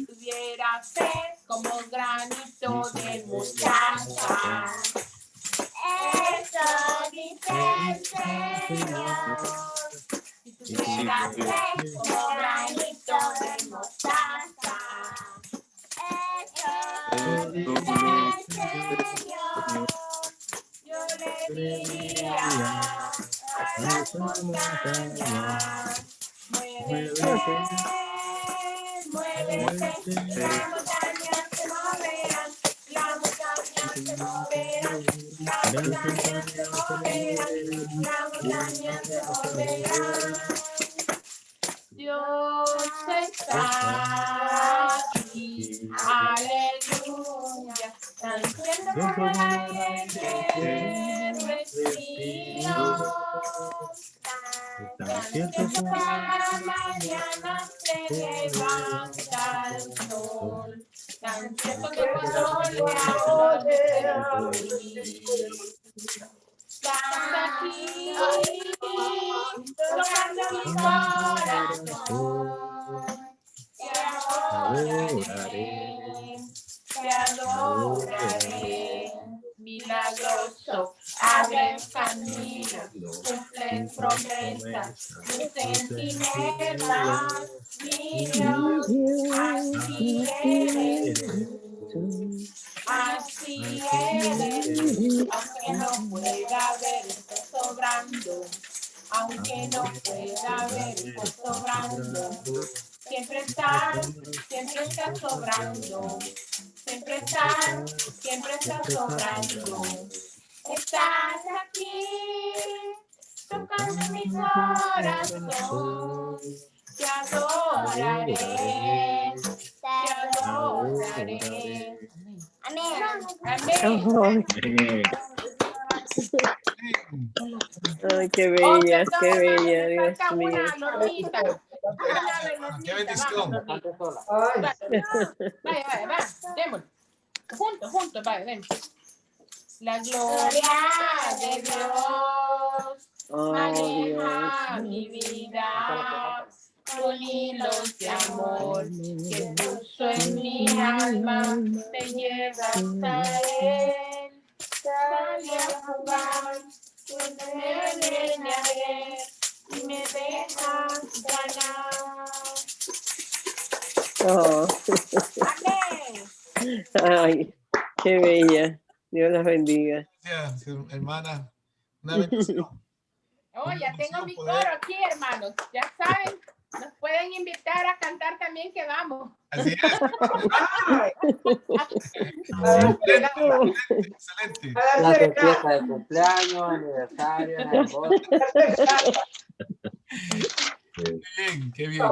Tuviera fe como granito de mostaza. Eso dice el Señor. Si tuviera fe como granito de mostaza. Eso dice el Señor. Yo le diría a las montañas, muévete, muévete, las montañas se moverán, las montañas se moverán, las montañas se moverán, las montañas se moverán. Dios está aquí, aleluya, tan cierto como el aire que respiro, tan cierto como la mañana se levanta el sol, tan cierto como el sol que ahora estás aquí, tocando mi corazón, te adoraré, milagroso, abre caminos, cumple promesas, luz en tinieblas, mi Dios, así eres tú. Así eres, aunque no pueda ver, estás sobrando. Aunque no pueda ver, estás sobrando. Siempre estás sobrando. Siempre estás sobrando. Estás aquí, tocando mi corazón. Te adoraré, te adoraré. Amén. Amén. Ay, qué bella, qué bella, Dios mío. Qué bendición. Vaya, démosle. Juntos, vaya, ven. La gloria de Dios maneja mi vida con hilos de amor que puso en mi alma, me lleva hasta él. Salí a jugar, me viene a ver y me deja ganar. Oh. Amén. Ay, qué bella. Dios las bendiga. Gracias, hermana. Una bendición. Oh, ya tengo mi coro aquí, hermanos. Ya saben, nos pueden invitar a cantar también que vamos. Así es. Excelente. La fiesta de cumpleaños, aniversario, la boda. Qué bien.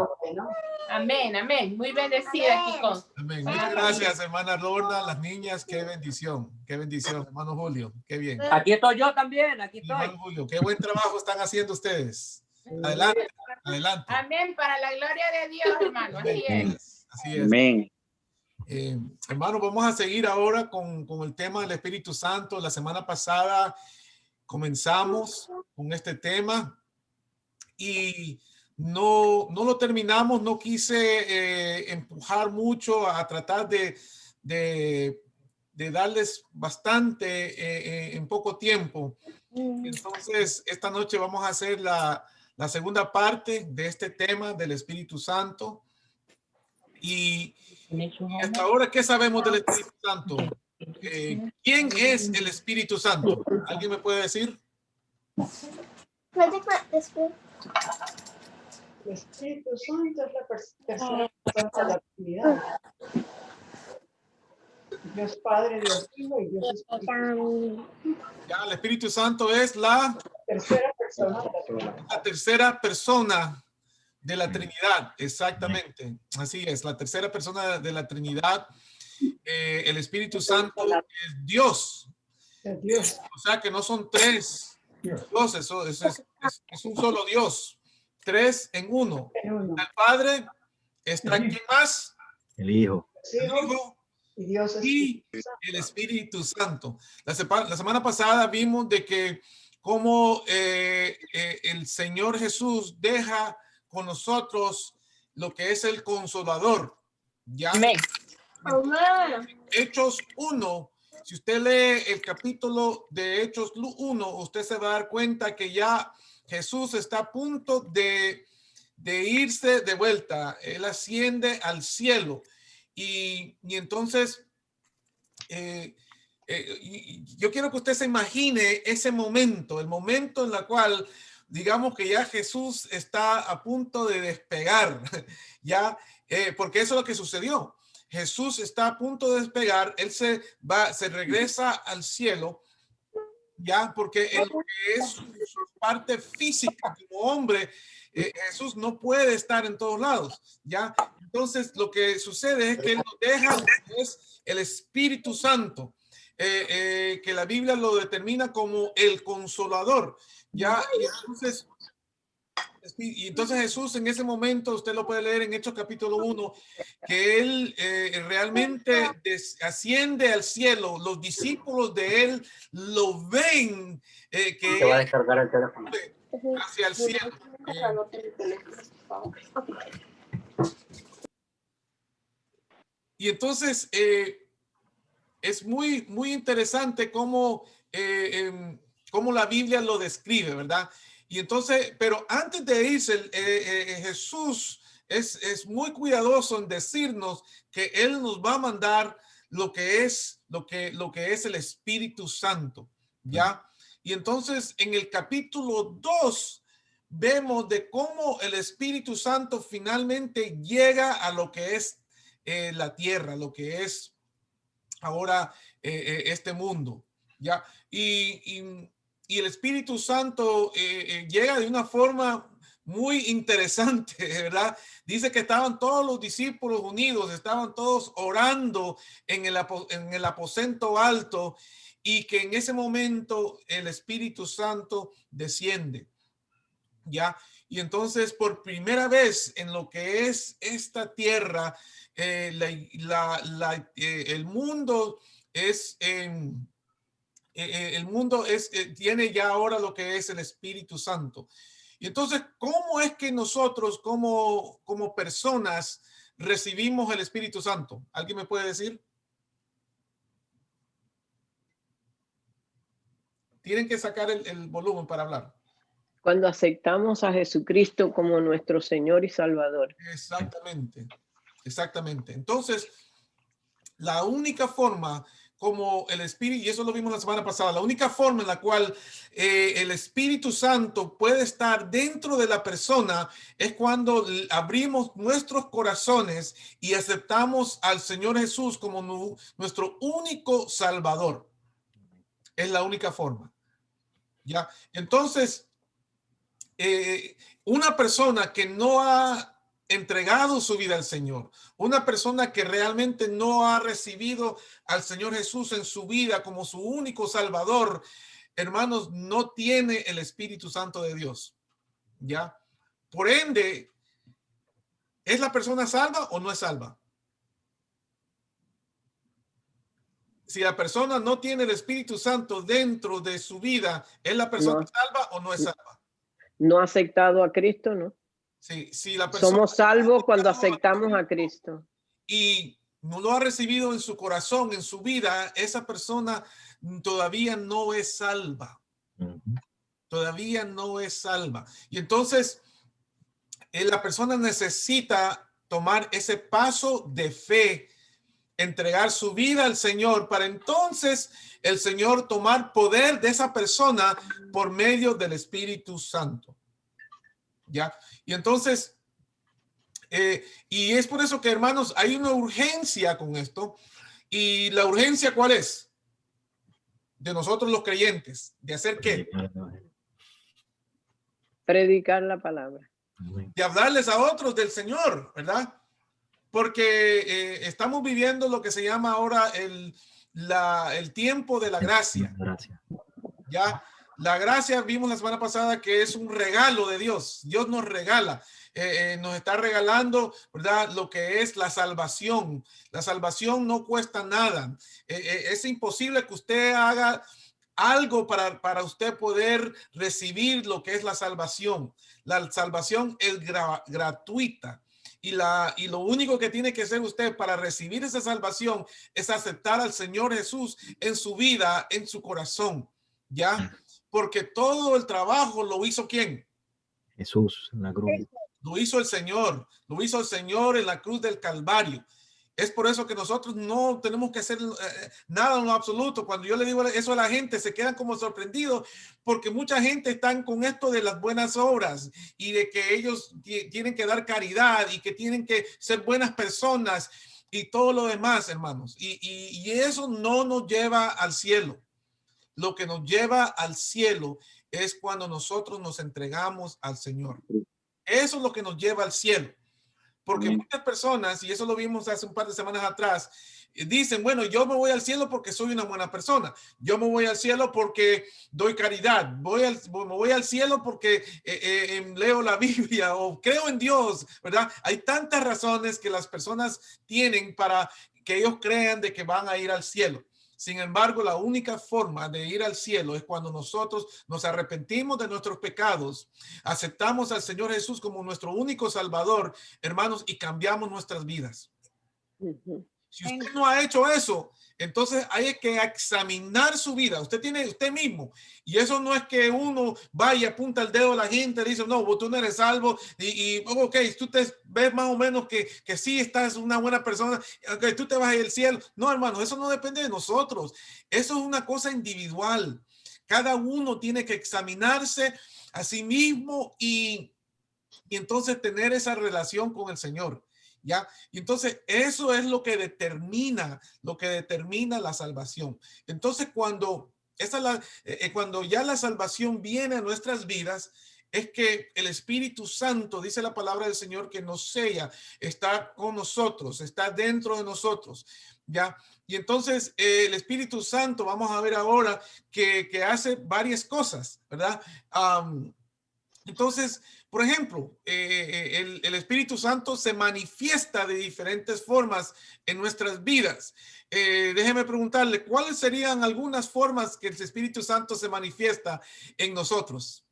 Amén, amén. Muy bendecida aquí con. Amén. Muchas gracias, hermana Lorna, las niñas. Qué bendición, hermano Julio. Qué bien. Aquí estoy yo también, aquí estoy. Hermano Julio, qué buen trabajo están haciendo ustedes. Adelante, adelante. Amén, para la gloria de Dios, hermano. Así es. Así es. Amén. Hermano, vamos a seguir ahora con el tema del Espíritu Santo. La semana pasada comenzamos con este tema y no lo terminamos. No quise empujar mucho a tratar de darles bastante en poco tiempo. Entonces, esta noche vamos a hacer la segunda parte de este tema del Espíritu Santo. Y hasta ahora, ¿qué sabemos del Espíritu Santo? ¿Quién es el Espíritu Santo? ¿Alguien me puede decir? El Espíritu Santo es la tercera persona de la Trinidad. Dios Padre, Dios Hijo y Dios Espíritu. Ya, el Espíritu Santo es la tercera persona de la Trinidad. La tercera persona de la Trinidad, exactamente. Así es, la tercera persona de la Trinidad. El Espíritu Santo es Dios. Es Dios. O sea que no son tres dioses, es un solo Dios. tres en uno. En uno. El Padre, está ¿quién más? El Hijo. Sí, El Hijo y Dios es y el Espíritu Santo. La semana pasada vimos de que como el Señor Jesús deja con nosotros lo que es el Consolador. ¿Ya? Amén. Hechos 1, si usted lee el capítulo de Hechos 1, usted se va a dar cuenta que ya Jesús está a punto de irse de vuelta. Él asciende al cielo. Y entonces, yo quiero que usted se imagine ese momento, el momento en el cual, digamos que ya Jesús está a punto de despegar, ya, porque eso es lo que sucedió. Jesús está a punto de despegar, él se regresa al cielo, ya, porque en lo que es su parte física como hombre, Jesús no puede estar en todos lados, ya. Entonces, lo que sucede es que él nos deja es el Espíritu Santo, que la Biblia lo determina como el Consolador, ya. Y entonces Jesús en ese momento, usted lo puede leer en Hechos capítulo 1, que él realmente asciende al cielo. Los discípulos de él lo ven que Te va a él descargar el teléfono. hacia el cielo. Y entonces es muy interesante cómo la Biblia lo describe, ¿verdad? Y entonces, pero antes de irse, Jesús es muy cuidadoso en decirnos que él nos va a mandar lo que es el Espíritu Santo, ¿ya? Y entonces en el capítulo 2 vemos de cómo el Espíritu Santo finalmente llega a lo que es la tierra, lo que es ahora este mundo, ¿ya? Y el Espíritu Santo llega de una forma muy interesante, ¿verdad? Dice que estaban todos los discípulos unidos, estaban todos orando en el aposento alto y que en ese momento el Espíritu Santo desciende, ¿ya? Y entonces por primera vez en lo que es esta tierra, el mundo es... el mundo tiene ya ahora lo que es el Espíritu Santo. Y entonces, ¿cómo es que nosotros como personas recibimos el Espíritu Santo? ¿Alguien me puede decir? Tienen que sacar el volumen para hablar. Cuando aceptamos a Jesucristo como nuestro Señor y Salvador. Exactamente, exactamente. Entonces, la única forma como el Espíritu, y eso lo vimos la semana pasada, la única forma en la cual el Espíritu Santo puede estar dentro de la persona es cuando abrimos nuestros corazones y aceptamos al Señor Jesús como nuestro único Salvador. Es la única forma. ¿Ya? Entonces, una persona que no ha entregado su vida al Señor, una persona que realmente no ha recibido al Señor Jesús en su vida como su único Salvador, hermanos, no tiene el Espíritu Santo de Dios, ¿ya? Por ende, ¿es la persona salva o no es salva? Si la persona no tiene el Espíritu Santo dentro de su vida, ¿es la persona salva o no es salva? No ha aceptado a Cristo, ¿no? Sí, si la persona somos salvos cuando aceptamos a Cristo. Y no lo ha recibido en su corazón, en su vida, esa persona todavía no es salva. Todavía no es salva. Y entonces, la persona necesita tomar ese paso de fe, entregar su vida al Señor, para entonces el Señor tomar poder de esa persona por medio del Espíritu Santo. ¿Ya? Y entonces, y es por eso que, hermanos, hay una urgencia con esto. ¿Y la urgencia cuál es? De nosotros los creyentes. ¿De hacer qué? Predicar la palabra. De hablarles a otros del Señor, ¿verdad? Porque estamos viviendo lo que se llama ahora el tiempo de la gracia. ¿Ya? La gracia vimos la semana pasada que es un regalo de Dios. Dios nos regala, nos está regalando, ¿verdad? Lo que es la salvación. La salvación no cuesta nada. Es imposible que usted haga algo para usted poder recibir lo que es la salvación. La salvación es gratuita. Y lo único que tiene que hacer usted para recibir esa salvación es aceptar al Señor Jesús en su vida, en su corazón, ¿ya? Porque todo el trabajo lo hizo ¿quién? Jesús en la cruz. Lo hizo el Señor en la cruz del Calvario. Es por eso que nosotros no tenemos que hacer nada en lo absoluto. Cuando yo le digo eso a la gente, se quedan como sorprendidos porque mucha gente está con esto de las buenas obras y de que ellos tienen que dar caridad y que tienen que ser buenas personas y todo lo demás, hermanos. Y eso no nos lleva al cielo. Lo que nos lleva al cielo es cuando nosotros nos entregamos al Señor. Eso es lo que nos lleva al cielo. Porque muchas personas, y eso lo vimos hace un par de semanas atrás, dicen, bueno, yo me voy al cielo porque soy una buena persona. Yo me voy al cielo porque doy caridad. Me voy al cielo porque leo la Biblia o creo en Dios, ¿verdad? Hay tantas razones que las personas tienen para que ellos crean de que van a ir al cielo. Sin embargo, la única forma de ir al cielo es cuando nosotros nos arrepentimos de nuestros pecados, aceptamos al Señor Jesús como nuestro único Salvador, hermanos, y cambiamos nuestras vidas. Si usted no ha hecho eso, entonces hay que examinar su vida. Usted mismo. Y eso no es que uno vaya y apunta el dedo a la gente y dice, no, tú no eres salvo. Ok, tú te ves más o menos que sí estás una buena persona. Okay, tú te vas al cielo. No, hermano, eso no depende de nosotros. Eso es una cosa individual. Cada uno tiene que examinarse a sí mismo y entonces tener esa relación con el Señor. ¿Ya? Y entonces eso es lo que determina la salvación. Entonces cuando ya la salvación viene a nuestras vidas, es que el Espíritu Santo, dice la palabra del Señor, que nos sella, está con nosotros, está dentro de nosotros, ¿ya? Y entonces el Espíritu Santo, vamos a ver ahora que hace varias cosas, ¿verdad? Entonces, por ejemplo, el Espíritu Santo se manifiesta de diferentes formas en nuestras vidas. Déjeme preguntarle, ¿cuáles serían algunas formas que el Espíritu Santo se manifiesta en nosotros?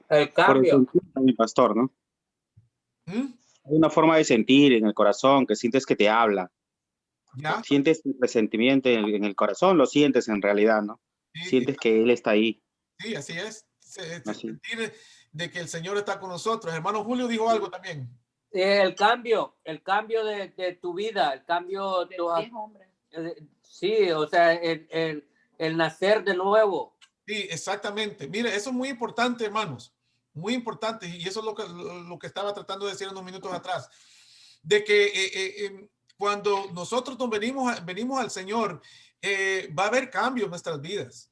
El cambio. Mi pastor, ¿no? ¿Mm? Hay una forma de sentir en el corazón que sientes que te habla. ¿Ya? Sientes el resentimiento en el corazón, lo sientes en realidad, ¿no? Sí, Sientes que Él está ahí. sí, así es. Así. Sentir de que el Señor está con nosotros. Hermano Julio dijo algo también. El cambio de tu vida, el cambio de sí, o sea, el nacer de nuevo. Sí, exactamente. Mire, eso es muy importante, hermanos. Muy importante. Y eso es lo que estaba tratando de decir unos minutos atrás. De que cuando nosotros venimos al Señor, va a haber cambios en nuestras vidas.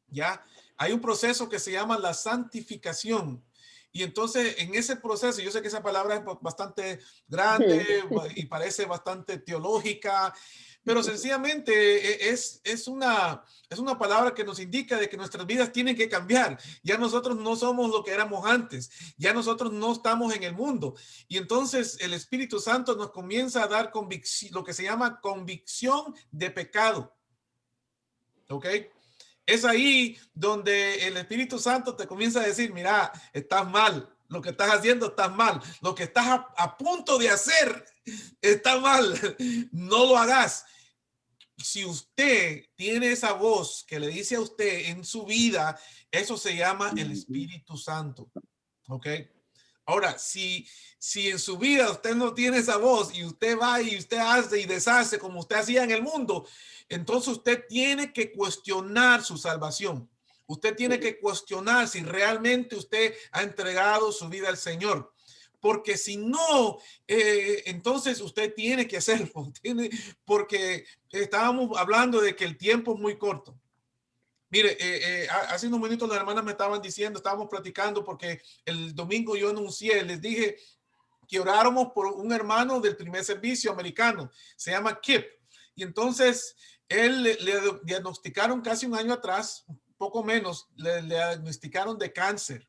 ¿Ya? Hay un proceso que se llama la santificación. Y entonces en ese proceso, yo sé que esa palabra es bastante grande y parece bastante teológica, pero sencillamente es una palabra que nos indica de que nuestras vidas tienen que cambiar. Ya nosotros no somos lo que éramos antes, ya nosotros no estamos en el mundo. Y entonces el Espíritu Santo nos comienza a dar convicción, lo que se llama convicción de pecado. ¿Ok? Es ahí donde el Espíritu Santo te comienza a decir, mira, estás mal, lo que estás haciendo está mal, lo que estás a punto de hacer está mal, no lo hagas. Si usted tiene esa voz que le dice a usted en su vida, eso se llama el Espíritu Santo, ¿ok? Ahora, si en su vida usted no tiene esa voz y usted va y usted hace y deshace como usted hacía en el mundo, entonces usted tiene que cuestionar su salvación. Usted tiene que cuestionar si realmente usted ha entregado su vida al Señor. Porque si no, entonces usted tiene que hacerlo. Porque estábamos hablando de que el tiempo es muy corto. Mire, hace unos minutos las hermanas me estaban diciendo, estábamos platicando porque el domingo yo anuncié, les dije que oráramos por un hermano del primer servicio americano, se llama Kip. Y entonces él le diagnosticaron casi un año atrás, poco menos, le diagnosticaron de cáncer.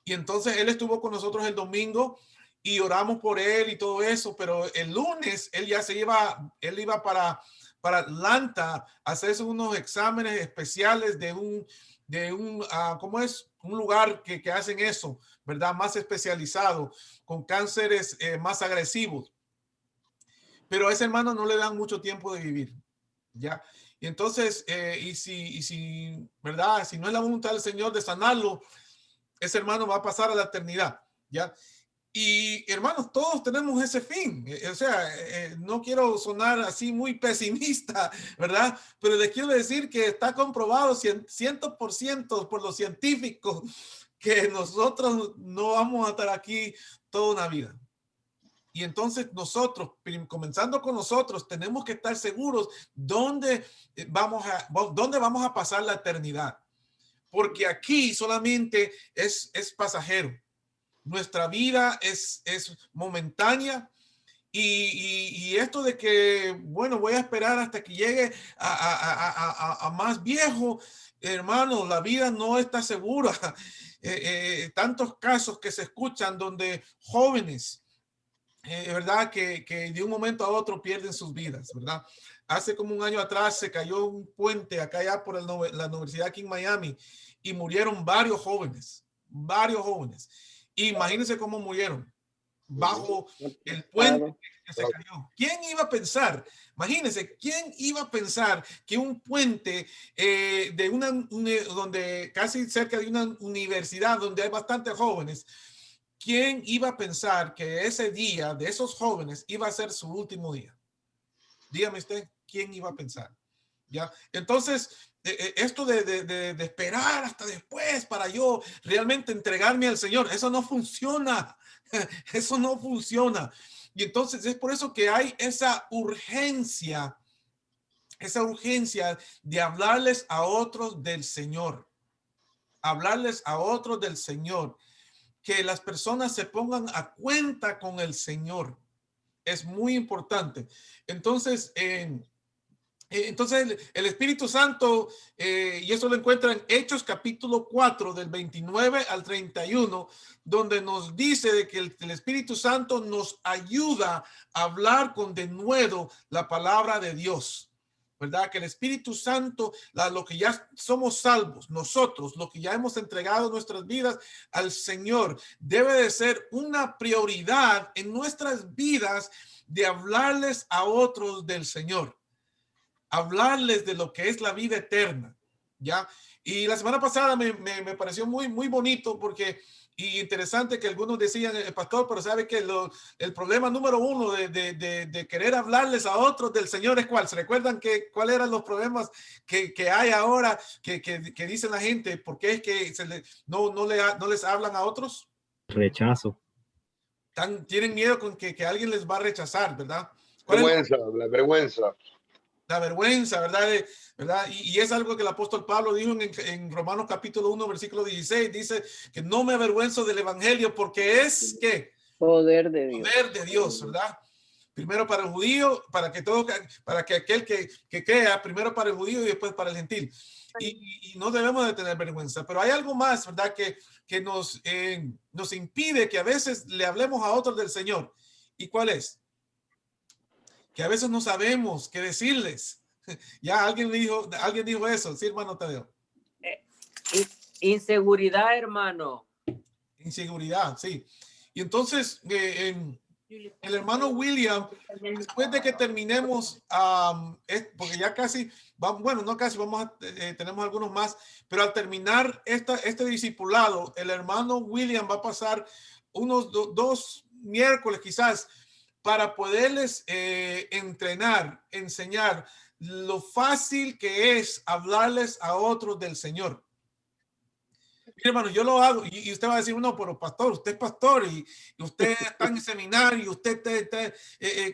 Y entonces él estuvo con nosotros el domingo y oramos por él y todo eso, pero el lunes él ya él iba para Atlanta a hacerse unos exámenes especiales de un ¿cómo es? Un lugar que hacen eso, ¿verdad? Más especializado, con cánceres más agresivos. Pero a ese hermano no le dan mucho tiempo de vivir, ¿ya? Y entonces, y si, ¿verdad? Si no es la voluntad del Señor de sanarlo, ese hermano va a pasar a la eternidad, ¿ya? Y hermanos, todos tenemos ese fin. O sea, no quiero sonar así muy pesimista, ¿verdad? Pero les quiero decir que está comprobado 100% por los científicos que nosotros no vamos a estar aquí toda una vida. Y entonces nosotros, comenzando con nosotros, tenemos que estar seguros dónde vamos a pasar la eternidad. Porque aquí solamente es pasajero. Nuestra vida es momentánea y esto de que, bueno, voy a esperar hasta que llegue a más viejo, hermano, la vida no está segura. Tantos casos que se escuchan donde jóvenes, ¿verdad? Que de un momento a otro pierden sus vidas, ¿verdad? Hace como un año atrás se cayó un puente acá allá por la universidad aquí en Miami y murieron varios jóvenes. Imagínense cómo murieron bajo el puente que se cayó. ¿Quién iba a pensar? Imagínense, ¿quién iba a pensar que un puente donde casi cerca de una universidad donde hay bastantes jóvenes, quién iba a pensar que ese día de esos jóvenes iba a ser su último día? Dígame usted, ¿quién iba a pensar? ¿Ya? Entonces, esto de esperar hasta después para yo realmente entregarme al Señor, eso no funciona. Eso no funciona. Y entonces es por eso que hay esa urgencia de hablarles a otros del Señor. Hablarles a otros del Señor. Que las personas se pongan a cuenta con el Señor. Es muy importante. Entonces, el Espíritu Santo, y eso lo encuentran en Hechos capítulo 4 del 29 al 31, donde nos dice de que el Espíritu Santo nos ayuda a hablar con denuedo la palabra de Dios. ¿Verdad? Que el Espíritu Santo, lo que ya somos salvos, nosotros, lo que ya hemos entregado nuestras vidas al Señor, debe de ser una prioridad en nuestras vidas de hablarles a otros del Señor. Hablarles de lo que es la vida eterna, ¿ya? Y la semana pasada me pareció muy, muy bonito porque, y interesante que algunos decían, el pastor, pero sabe que el problema número uno de querer hablarles a otros del Señor es ¿cuál? ¿Se recuerdan cuáles eran los problemas que hay ahora que dicen la gente? ¿Por qué es que no les hablan a otros? Rechazo. Tienen miedo con que alguien les va a rechazar, ¿verdad? Vergüenza, la vergüenza. La vergüenza, ¿verdad? Y es algo que el apóstol Pablo dijo en Romanos capítulo 1, versículo 16, dice que no me avergüenzo del evangelio porque es ¿qué? Poder de Dios. Poder de Dios, ¿verdad? Primero para el judío, para que aquel que crea, primero para el judío y después para el gentil. Y no debemos de tener vergüenza, pero hay algo más, ¿verdad? Que nos impide que a veces le hablemos a otros del Señor. ¿Y cuál es? Que a veces no sabemos qué decirles. Ya alguien dijo eso, sí, hermano Tadeo. Inseguridad, hermano. Inseguridad, sí. Y entonces, el hermano William, después de que terminemos, porque ya casi, bueno, no casi, tenemos algunos más, pero al terminar este discipulado, el hermano William va a pasar unos dos miércoles quizás, para poderles entrenar, enseñar lo fácil que es hablarles a otros del Señor. Mire, hermano, yo lo hago y usted va a decir, no, pero pastor, usted es pastor y usted está en el seminario y usted está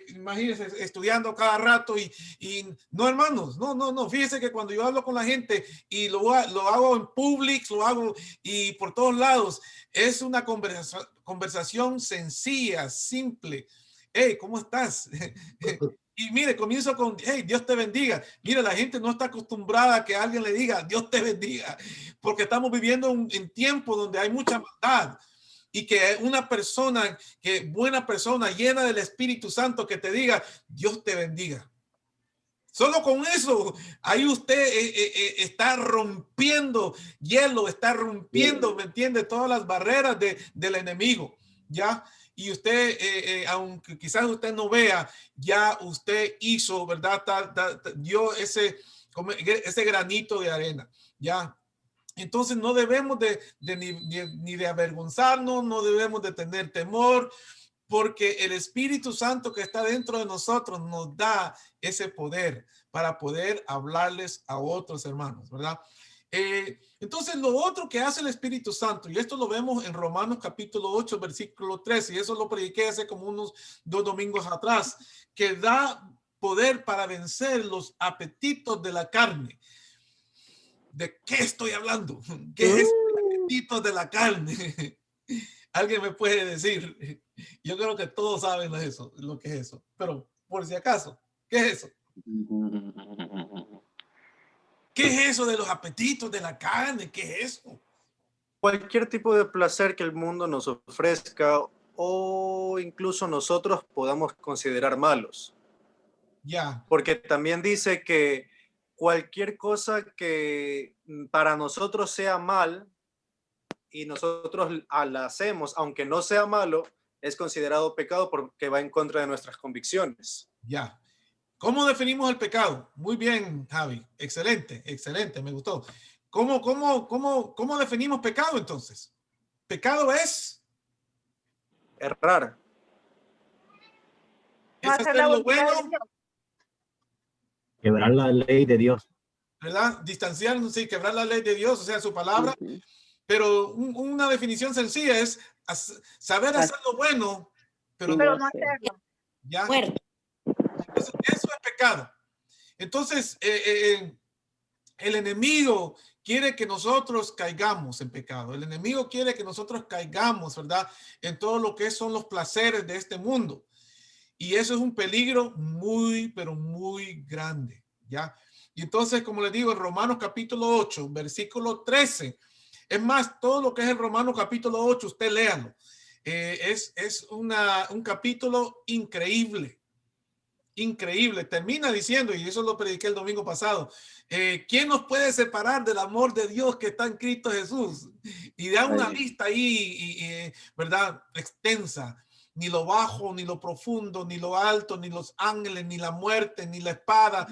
imagínese, estudiando cada rato y no, hermanos, no, fíjese que cuando yo hablo con la gente y lo hago en Publix, lo hago y por todos lados, es una conversación sencilla, simple. Hey, ¿cómo estás? Y mire, comienzo con, hey, Dios te bendiga. Mire, la gente no está acostumbrada a que alguien le diga, Dios te bendiga, porque estamos viviendo en tiempos donde hay mucha maldad. Y que una persona, que buena persona, llena del Espíritu Santo, que te diga, Dios te bendiga. Solo con eso, ahí usted está rompiendo hielo, está rompiendo, ¿me entiende? Todas las barreras del enemigo, ¿ya? Y usted, aunque quizás usted no vea, ya usted hizo, ¿verdad? Dio ese granito de arena, ¿ya? Entonces no debemos ni de avergonzarnos, no debemos de tener temor, porque el Espíritu Santo que está dentro de nosotros nos da ese poder para poder hablarles a otros hermanos, ¿verdad? Entonces lo otro que hace el Espíritu Santo, y esto lo vemos en Romanos capítulo 8, versículo 13, y eso lo prediqué hace como unos 2 domingos atrás, que da poder para vencer los apetitos de la carne. ¿De qué estoy hablando? ¿Qué es el apetito de la carne? ¿Alguien me puede decir? Yo creo que todos saben lo que es eso, pero por si acaso, ¿qué es eso? ¿Qué es eso de los apetitos de la carne? ¿Qué es eso? Cualquier tipo de placer que el mundo nos ofrezca o incluso nosotros podamos considerar malos. Ya. Porque también dice que cualquier cosa que para nosotros sea mal y nosotros la hacemos, aunque no sea malo, es considerado pecado porque va en contra de nuestras convicciones. Ya. ¿Cómo definimos el pecado? Muy bien, Javi. Excelente, excelente, me gustó. ¿Cómo definimos pecado entonces? Pecado es errar. Es hacer lo bueno. Quebrar la ley de Dios. ¿Verdad? Distanciarnos, sí, quebrar la ley de Dios, o sea, su palabra. Pero una definición sencilla es saber hacer lo bueno, pero no hacerlo. ¿Ya? Entonces, eso es pecado. Entonces, el enemigo quiere que nosotros caigamos en pecado. El enemigo quiere que nosotros caigamos, ¿verdad? En todo lo que son los placeres de este mundo. Y eso es un peligro muy, pero muy grande, ¿ya? Y entonces, como les digo, en Romanos capítulo 8, versículo 13, es más, todo lo que es el Romanos capítulo 8, usted léalo. Es un capítulo increíble. Increíble. Termina diciendo, y eso lo prediqué el domingo pasado, ¿quién nos puede separar del amor de Dios que está en Cristo Jesús? Y da una lista ahí, ¿verdad? Extensa. Ni lo bajo, ni lo profundo, ni lo alto, ni los ángeles, ni la muerte, ni la espada.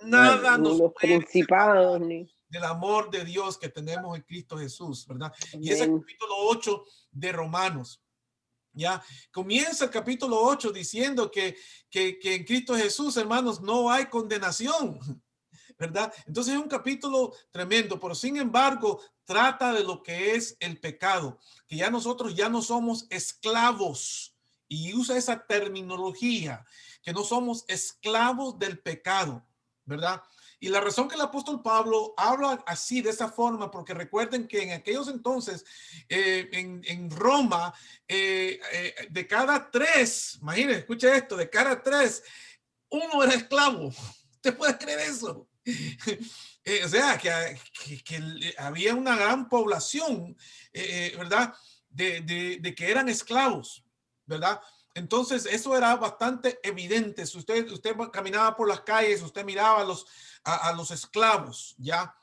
Nada nos puede separar del amor de Dios que tenemos en Cristo Jesús, ¿verdad? Y ese capítulo 8 de Romanos. Ya comienza el capítulo 8 diciendo que en Cristo Jesús, hermanos, no hay condenación, ¿verdad? Entonces es un capítulo tremendo, pero sin embargo trata de lo que es el pecado, que ya nosotros ya no somos esclavos, y usa esa terminología, que no somos esclavos del pecado, ¿verdad? Y la razón que el apóstol Pablo habla así, de esa forma, porque recuerden que en aquellos entonces, en Roma, de cada 3, imagínense, escuche esto, de cada 3, uno era esclavo. ¿Usted puede creer eso? O sea, que había una gran población, ¿verdad? De que eran esclavos, ¿verdad? Entonces, eso era bastante evidente. Si usted caminaba por las calles, usted miraba a los esclavos, ¿ya?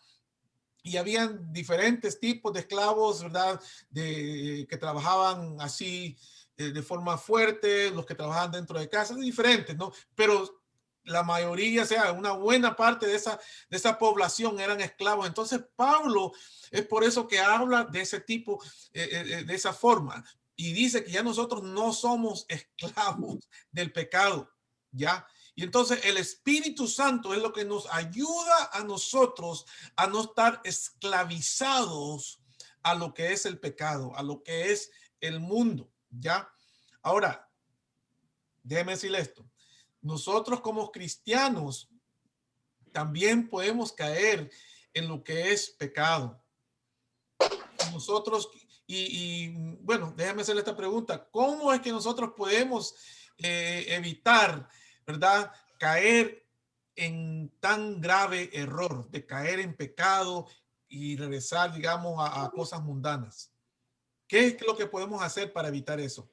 Y habían diferentes tipos de esclavos, ¿verdad? Que trabajaban así de forma fuerte, los que trabajaban dentro de casa, diferentes, ¿no? Pero la mayoría, o sea, una buena parte de esa población eran esclavos. Entonces, Pablo es por eso que habla de ese tipo, de esa forma. Y dice que ya nosotros no somos esclavos del pecado, ¿ya? Y entonces el Espíritu Santo es lo que nos ayuda a nosotros a no estar esclavizados a lo que es el pecado, a lo que es el mundo, ¿ya? Ahora, déjeme decirle esto. Nosotros como cristianos también podemos caer en lo que es pecado. Nosotros, y bueno, déjame hacerle esta pregunta. ¿Cómo es que nosotros podemos evitar, ¿verdad?, caer en tan grave error, de caer en pecado y regresar, digamos, a cosas mundanas? ¿Qué es lo que podemos hacer para evitar eso?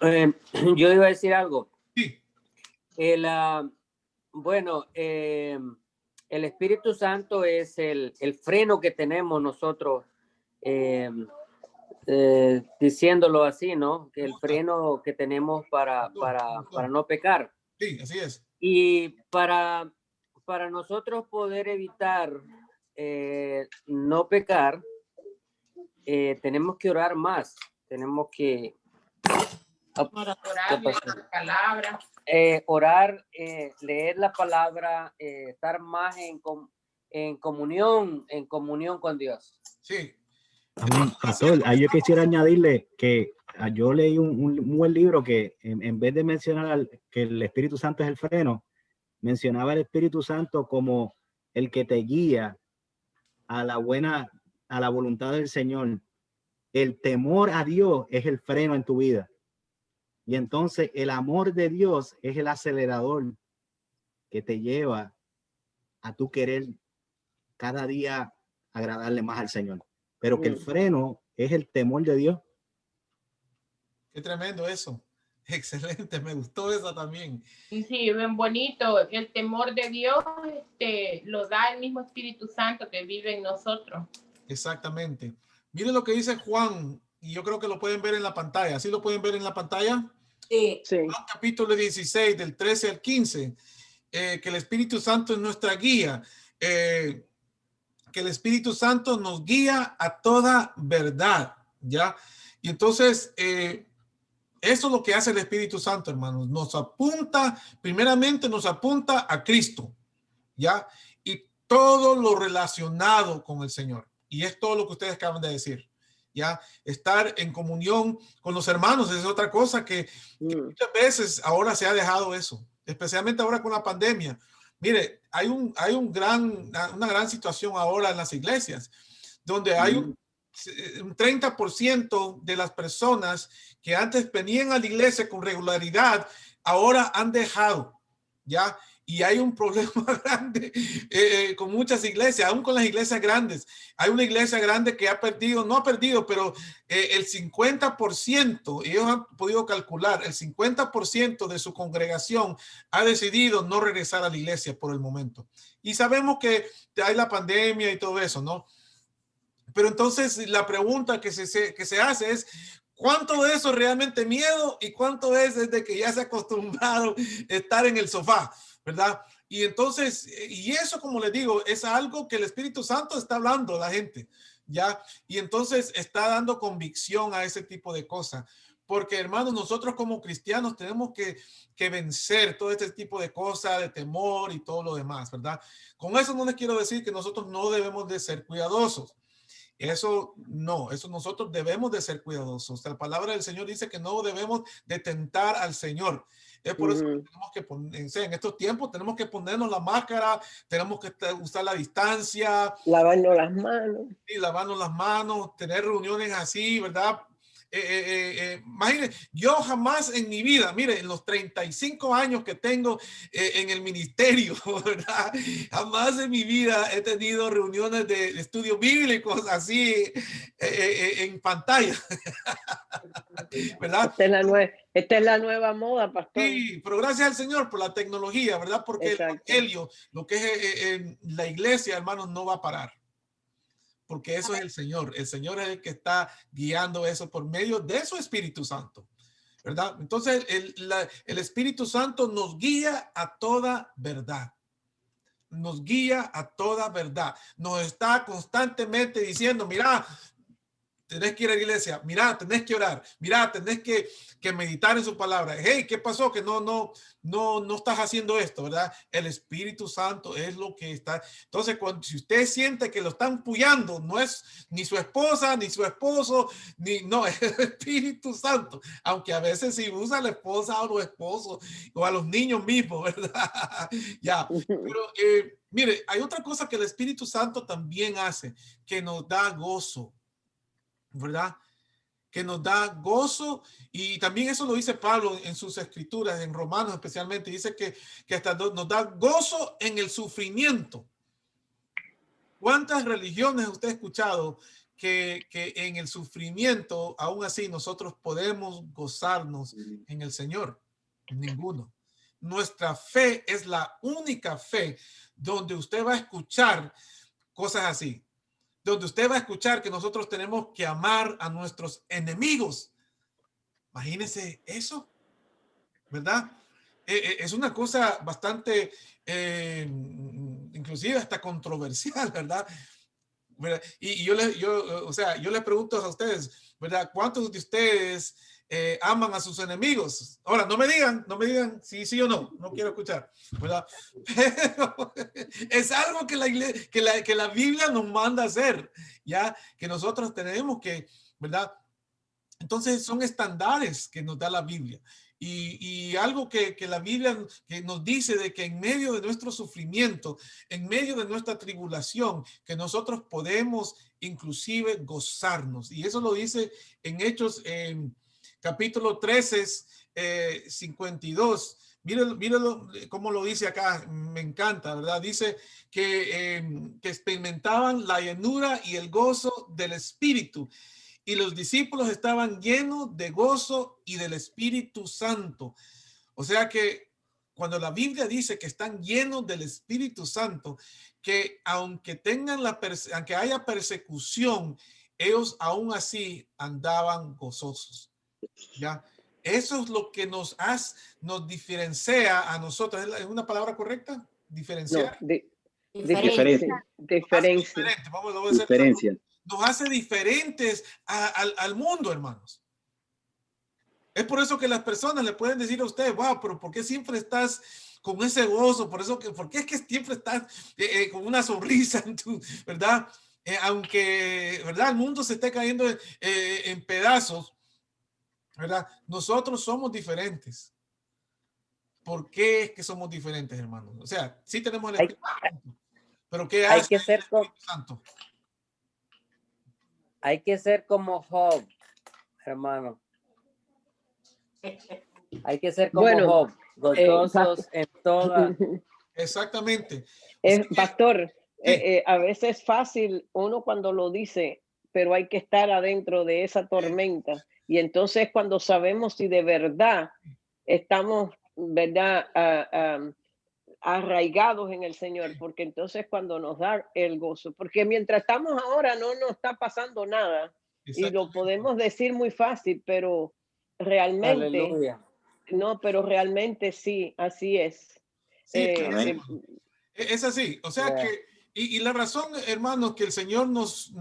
Yo iba a decir algo. Sí. Bueno, el Espíritu Santo es el freno que tenemos nosotros, diciéndolo así, ¿no? Que el freno que tenemos para no pecar. Sí, así es. Y para nosotros poder evitar no pecar, tenemos que orar más. Tenemos que Orar, leer la palabra. Orar, leer la palabra, estar más en comunión con Dios. Sí. Amén. Pastor, ahí yo quisiera añadirle que yo leí un buen libro que en vez de mencionar que el Espíritu Santo es el freno, mencionaba el Espíritu Santo como el que te guía a la voluntad del Señor. El temor a Dios es el freno en tu vida. Y entonces el amor de Dios es el acelerador que te lleva a tu querer cada día agradarle más al Señor. Pero que el freno es el temor de Dios. Qué tremendo eso. Excelente, me gustó esa también. Sí, bien bonito. El temor de Dios lo da el mismo Espíritu Santo que vive en nosotros. Exactamente. Miren lo que dice Juan, y yo creo que lo pueden ver en la pantalla. ¿Sí lo pueden ver en la pantalla? Sí. Juan capítulo 16, del 13 al 15, que el Espíritu Santo es nuestra guía, que el Espíritu Santo nos guía a toda verdad, ¿ya? Y entonces, eso es lo que hace el Espíritu Santo, hermanos. Primeramente nos apunta a Cristo, ¿ya? Y todo lo relacionado con el Señor. Y es todo lo que ustedes acaban de decir. ¿Ya? Estar en comunión con los hermanos es otra cosa que muchas veces ahora se ha dejado eso, especialmente ahora con la pandemia. Mire, hay una gran situación ahora en las iglesias, donde hay un 30% de las personas que antes venían a la iglesia con regularidad, ahora han dejado, ¿ya? Y hay un problema grande con muchas iglesias, aún con las iglesias grandes. Hay una iglesia grande que no ha perdido, pero el 50%, ellos han podido calcular, el 50% de su congregación ha decidido no regresar a la iglesia por el momento. Y sabemos que hay la pandemia y todo eso, ¿no? Pero entonces la pregunta que se hace es, ¿cuánto de eso es realmente miedo y cuánto es de que ya se ha acostumbrado a estar en el sofá? ¿Verdad? Y entonces, y eso, como les digo, es algo que el Espíritu Santo está hablando a la gente, ¿ya? Y entonces está dando convicción a ese tipo de cosas. Porque, hermanos, nosotros como cristianos tenemos que vencer todo este tipo de cosas, de temor y todo lo demás, ¿verdad? Con eso no les quiero decir que nosotros no debemos de ser cuidadosos. Eso no, eso nosotros debemos de ser cuidadosos. La palabra del Señor dice que no debemos de tentar al Señor. Es por eso que tenemos que ponerse en estos tiempos, tenemos que ponernos la máscara, tenemos que usar la distancia, lavarnos las manos. Y lavarnos las manos, tener reuniones así, ¿verdad? Imagínense, yo jamás en mi vida, mire, en los 35 años que tengo en el ministerio, ¿verdad? Jamás en mi vida he tenido reuniones de estudios bíblicos así en pantalla, ¿verdad? Esta es la nueva moda, pastor. Sí, pero gracias al Señor por la tecnología, ¿verdad? Porque el evangelio, lo que es la iglesia, hermanos, no va a parar. Porque eso es el Señor. El Señor es el que está guiando eso por medio de su Espíritu Santo, ¿verdad? Entonces, el Espíritu Santo nos guía a toda verdad. Nos guía a toda verdad. Nos está constantemente diciendo, mira, tenés que ir a la iglesia, mira, tenés que orar, mira, tenés que meditar en su palabra. Hey, ¿qué pasó? Que no estás haciendo esto, ¿verdad? El Espíritu Santo es lo que está. Entonces, si usted siente que lo están puyando, no es ni su esposa, ni su esposo, no, es el Espíritu Santo. Aunque a veces sí usa a la esposa o los esposos o a los niños mismos, ¿verdad? Ya, pero mire, hay otra cosa que el Espíritu Santo también hace, que nos da gozo, ¿verdad? que nos da gozo, y también eso lo dice Pablo en sus escrituras, en Romanos especialmente, dice que hasta nos da gozo en el sufrimiento. ¿Cuántas religiones usted ha escuchado que en el sufrimiento, aún así, nosotros podemos gozarnos en el Señor? Ninguno. Nuestra fe es la única fe donde usted va a escuchar cosas así, donde usted va a escuchar que nosotros tenemos que amar a nuestros enemigos. Imagínese eso, ¿verdad? Es una cosa bastante, inclusive hasta controversial, ¿verdad? Y yo les pregunto a ustedes, ¿verdad? ¿Cuántos de ustedes aman a sus enemigos? Ahora, no me digan sí o no, no quiero escuchar, ¿verdad? Pero es algo que la Biblia nos manda a hacer, ya que nosotros tenemos que, ¿verdad? Entonces son estándares que nos da la Biblia. Y algo que la Biblia que nos dice de que en medio de nuestro sufrimiento, en medio de nuestra tribulación, que nosotros podemos inclusive gozarnos. Y eso lo dice en Hechos capítulo 13, 52. Míralo cómo lo dice acá, me encanta, ¿verdad? Dice que experimentaban la llenura y el gozo del Espíritu. Y los discípulos estaban llenos de gozo y del Espíritu Santo. O sea que cuando la Biblia dice que están llenos del Espíritu Santo, que aunque aunque haya persecución, ellos aún así andaban gozosos. ¿Ya? Eso es lo que nos diferencia a nosotros. ¿Es una palabra correcta? Diferenciar. No, Diferencia. diferencia. Vamos a hacer Diferencia. nos hace diferentes al mundo, hermanos. Es por eso que las personas le pueden decir a usted, wow, pero ¿por qué siempre estás con ese gozo? ¿Por qué es que siempre estás con una sonrisa en tu, ¿verdad? Aunque, ¿verdad? El mundo se esté cayendo en pedazos, ¿verdad? Nosotros somos diferentes. ¿Por qué es que somos diferentes, hermanos? O sea, sí tenemos el Espíritu Santo, pero ¿qué hace el Espíritu Santo? Hay que ser como Job, hermano. Hay que ser como Job, gozosos en toda. Exactamente. Pastor, a veces es fácil uno cuando lo dice, pero hay que estar adentro de esa tormenta. Y entonces cuando sabemos si de verdad estamos, ¿verdad? Arraigados en el Señor, porque entonces cuando nos da el gozo, porque mientras estamos ahora no nos está pasando nada y lo podemos decir muy fácil, pero realmente Aleluya. no, pero realmente sí, así es. Sí, es así, o sea que, y la razón, hermanos, que el Señor nos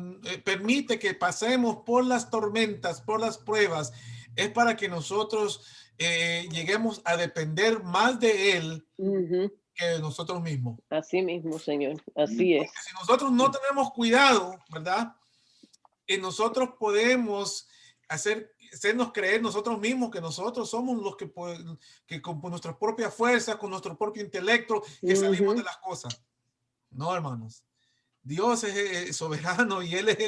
permite que pasemos por las tormentas, por las pruebas, es para que nosotros lleguemos a depender más de Él que de nosotros mismos. Así mismo, Señor, así es. Porque si nosotros no tenemos cuidado, ¿verdad? Nosotros podemos hacernos creer nosotros mismos que nosotros somos los que con nuestra propia fuerza, con nuestro propio intelecto, que salimos de las cosas. No, hermanos. Dios es soberano y Él es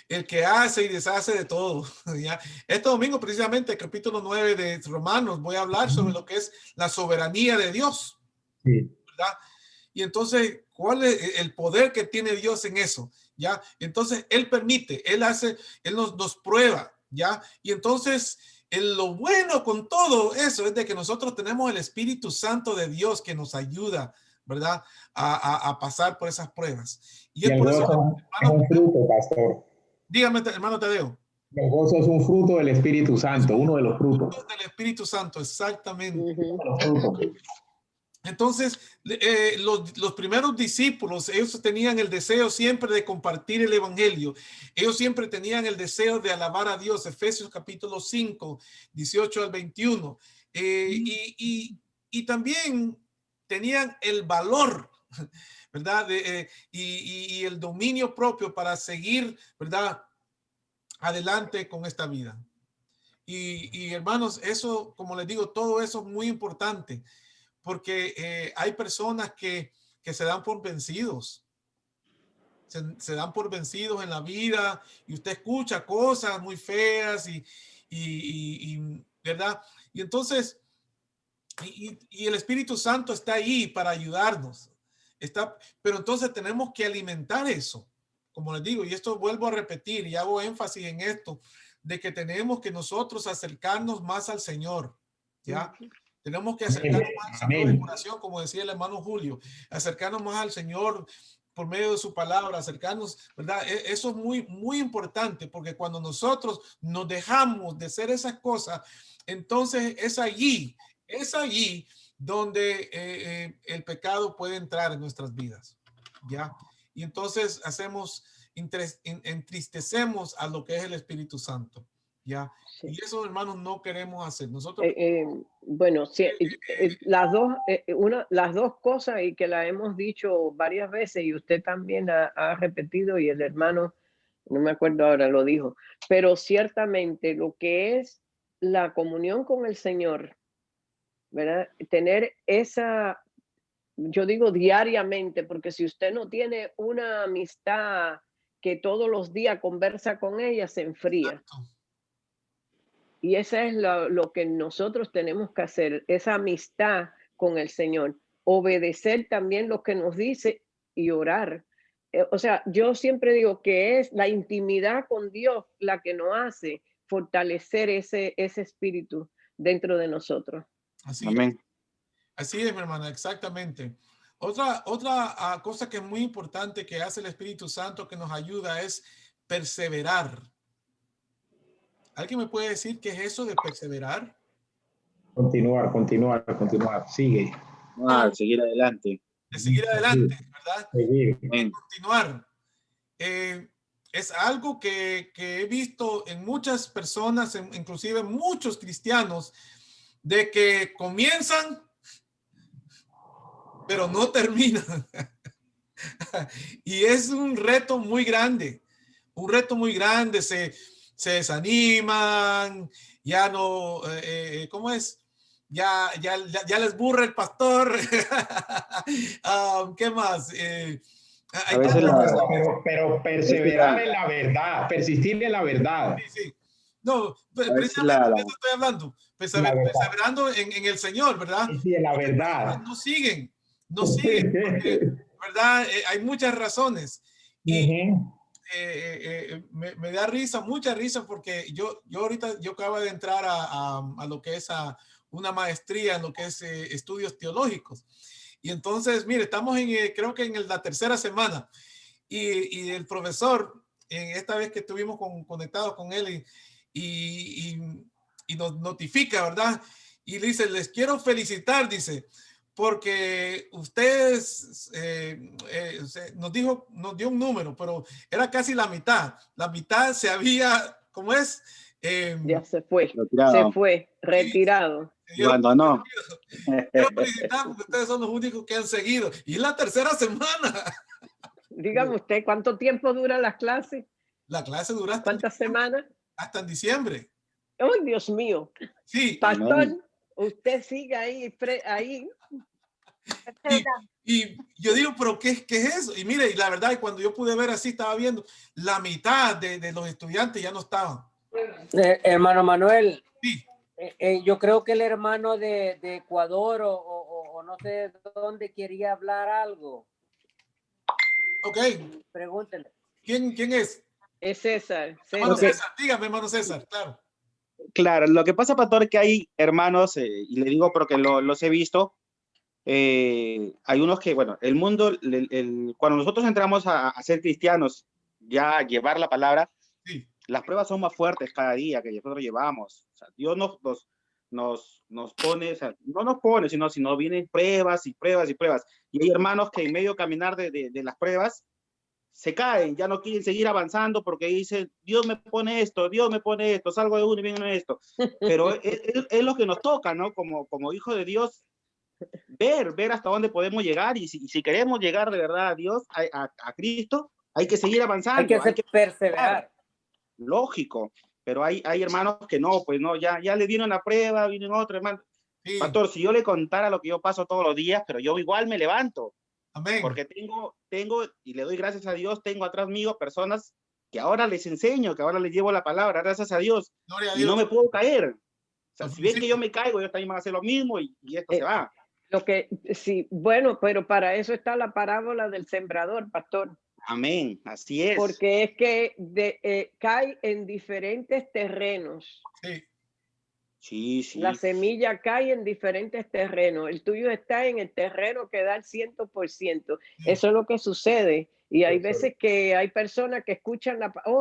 el que hace y deshace de todo. ¿Ya? Este domingo, precisamente, el capítulo 9 de Romanos, voy a hablar sobre lo que es la soberanía de Dios. Sí. ¿Verdad? Y entonces, ¿cuál es el poder que tiene Dios en eso? ¿Ya? Entonces, Él permite, Él nos prueba, ¿ya? Y entonces, lo bueno con todo eso es de que nosotros tenemos el Espíritu Santo de Dios que nos ayuda, ¿verdad? A pasar por esas pruebas. Y es por eso, hermano, es un fruto, pastor. Dígame, hermano Tadeo. El gozo es un fruto del Espíritu Santo, uno de los frutos. Del Espíritu Santo, exactamente. Entonces, los primeros discípulos, ellos tenían el deseo siempre de compartir el evangelio. Ellos siempre tenían el deseo de alabar a Dios. Efesios capítulo 5, 18 al 21. Y también tenían el valor, ¿verdad? Y el dominio propio para seguir, ¿verdad? Adelante con esta vida. Y hermanos, eso, como les digo, todo eso es muy importante. Porque hay personas que se dan por vencidos. se dan por vencidos en la vida y usted escucha cosas muy feas ¿verdad? Y entonces, y el Espíritu Santo está ahí para ayudarnos. Pero entonces tenemos que alimentar eso. Como les digo, y esto vuelvo a repetir y hago énfasis en esto, de que tenemos que nosotros acercarnos más al Señor, ¿ya? Tenemos que acercarnos más al Señor en oración, como decía el hermano Julio, acercarnos más al Señor por medio de su palabra, acercarnos, ¿verdad? Eso es muy, muy importante, porque cuando nosotros nos dejamos de hacer esas cosas, entonces es allí donde el pecado puede entrar en nuestras vidas, ¿ya? Y entonces entristecemos a lo que es el Espíritu Santo, ¿ya? Sí. Y eso, hermanos, no queremos hacer. Nosotros... bueno, sí, las dos cosas, y que la hemos dicho varias veces, y usted también ha repetido, y el hermano, no me acuerdo ahora, lo dijo, pero ciertamente lo que es la comunión con el Señor, ¿verdad? Tener esa, yo digo diariamente, porque si usted no tiene una amistad que todos los días conversa con ella, se enfría. Exacto. Y esa es lo que nosotros tenemos que hacer, esa amistad con el Señor, obedecer también lo que nos dice y orar. O sea, yo siempre digo que es la intimidad con Dios la que nos hace fortalecer ese espíritu dentro de nosotros. Así Amén. Así es, mi hermana, exactamente. Otra cosa que es muy importante que hace el Espíritu Santo que nos ayuda es perseverar. ¿Alguien me puede decir qué es eso de perseverar? Continuar. Sigue. Seguir adelante. De seguir adelante, ¿verdad? Seguir. De continuar. Es algo que he visto en muchas personas, inclusive muchos cristianos, de que comienzan, pero no terminan. Y es un reto muy grande. Se desaniman, ya no, ¿cómo es? Ya les burra el pastor. ¿Qué más? Pero perseverar en la verdad, persistir en la verdad. Sí. No, precisamente de eso estoy hablando. Perseverando en el Señor, ¿verdad? Sí, en la verdad. No siguen, porque, ¿verdad? Hay muchas razones. Y me da risa, mucha risa, porque yo ahorita, yo acabo de entrar a lo que es una maestría en lo que es estudios teológicos. Y entonces, mire, estamos creo que en la tercera semana. Y el profesor, esta vez que estuvimos conectados con él y nos notifica, ¿verdad? Y dice, les quiero felicitar, dice, porque ustedes nos dio un número, pero era casi la mitad. La mitad se había, ¿cómo es? Ya se fue, retirado. Abandonó. Quiero felicitar porque ustedes son los únicos que han seguido. Y es la tercera semana. Dígame usted, ¿cuánto tiempo duran las clases? La clase dura hasta ¿cuántas semanas? Hasta en diciembre. ¡Oh, Dios mío! Sí. Pastor, usted sigue ahí. Y yo digo, ¿pero qué es eso? Y mire, y la verdad, cuando yo pude ver así, estaba viendo, la mitad de los estudiantes ya no estaban. Hermano Manuel, sí. Yo creo que el hermano de Ecuador o no sé dónde quería hablar algo. Ok. Pregúntele. ¿Quién es? Es César. Hermano César, dígame, hermano César, claro. Claro, lo que pasa, pastor, es que hay hermanos, y le digo porque los he visto, hay unos que, bueno, el mundo, cuando nosotros entramos a ser cristianos, ya a llevar la palabra, sí. Las pruebas son más fuertes cada día que nosotros llevamos. O sea, Dios nos pone, o sea, no nos pone, sino vienen pruebas y pruebas y pruebas. Y hay hermanos que en medio caminar de las pruebas se caen, ya no quieren seguir avanzando porque dicen, Dios me pone esto, salgo de uno y viene esto. Pero es lo que nos toca, ¿no? Como hijo de Dios, ver hasta dónde podemos llegar y si queremos llegar de verdad a Dios, a Cristo, hay que seguir avanzando. Hay que perseverar. Lógico, pero hay hermanos que no, pues no, ya le dieron la prueba, vienen otro hermano. Sí. Pastor, si yo le contara lo que yo paso todos los días, pero yo igual me levanto. Amén. Porque tengo, y le doy gracias a Dios, tengo atrás mío personas que ahora les enseño, que ahora les llevo la palabra, gracias a Dios. Gloria a Y Dios. no me puedo caer. O sea, Los si ven que felicito. yo me caigo, ellos también van a hacer lo mismo y esto se va. Lo que sí, bueno, pero para eso está la parábola del sembrador, pastor. Amén, así es. Porque es que cae en diferentes terrenos. Sí. Sí, sí. La semilla cae en diferentes terrenos. El tuyo está en el terreno que da el 100%. Eso es lo que sucede. Y hay veces que hay personas que escuchan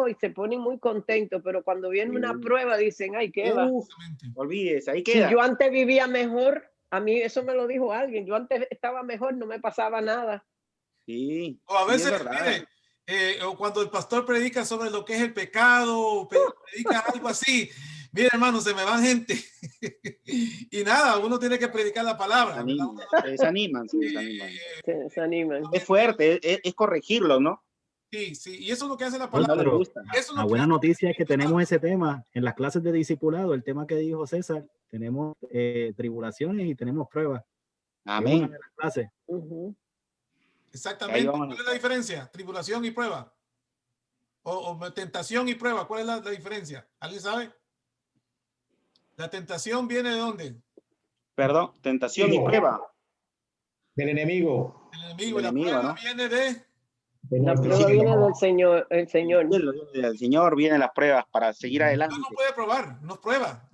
y se ponen muy contentos, pero cuando viene una prueba dicen, ay, ¿qué va? Olvídese, ahí Si queda. yo antes vivía mejor, a mí eso me lo dijo alguien, yo antes estaba mejor, no me pasaba nada. Sí. O a sí, veces, es verdad. mire, o cuando el pastor predica sobre lo que es el pecado, o predica algo así, mire, hermano, se me van gente. Y nada, uno tiene que predicar la palabra. Se desaniman, se desaniman. Se desaniman. Es fuerte, es corregirlo, ¿no? Sí, sí, y eso es lo que hace la Pues no palabra. les gusta. Eso es La lo buena que noticia es que tenemos ese tema en las clases de discipulado, el tema que dijo César. Tenemos tribulaciones y tenemos pruebas. Amén. Es una de las clases. Exactamente. ¿Cuál es la diferencia? Tribulación y prueba. O tentación y prueba. ¿Cuál es la diferencia? ¿Alguien sabe? ¿La tentación viene de dónde? Perdón, tentación y prueba. Del enemigo. El enemigo. El Y la enemigo, prueba ¿no? viene de... La prueba viene del Señor, el Señor. El Señor vienen las pruebas para seguir adelante. No puede probar, nos prueba.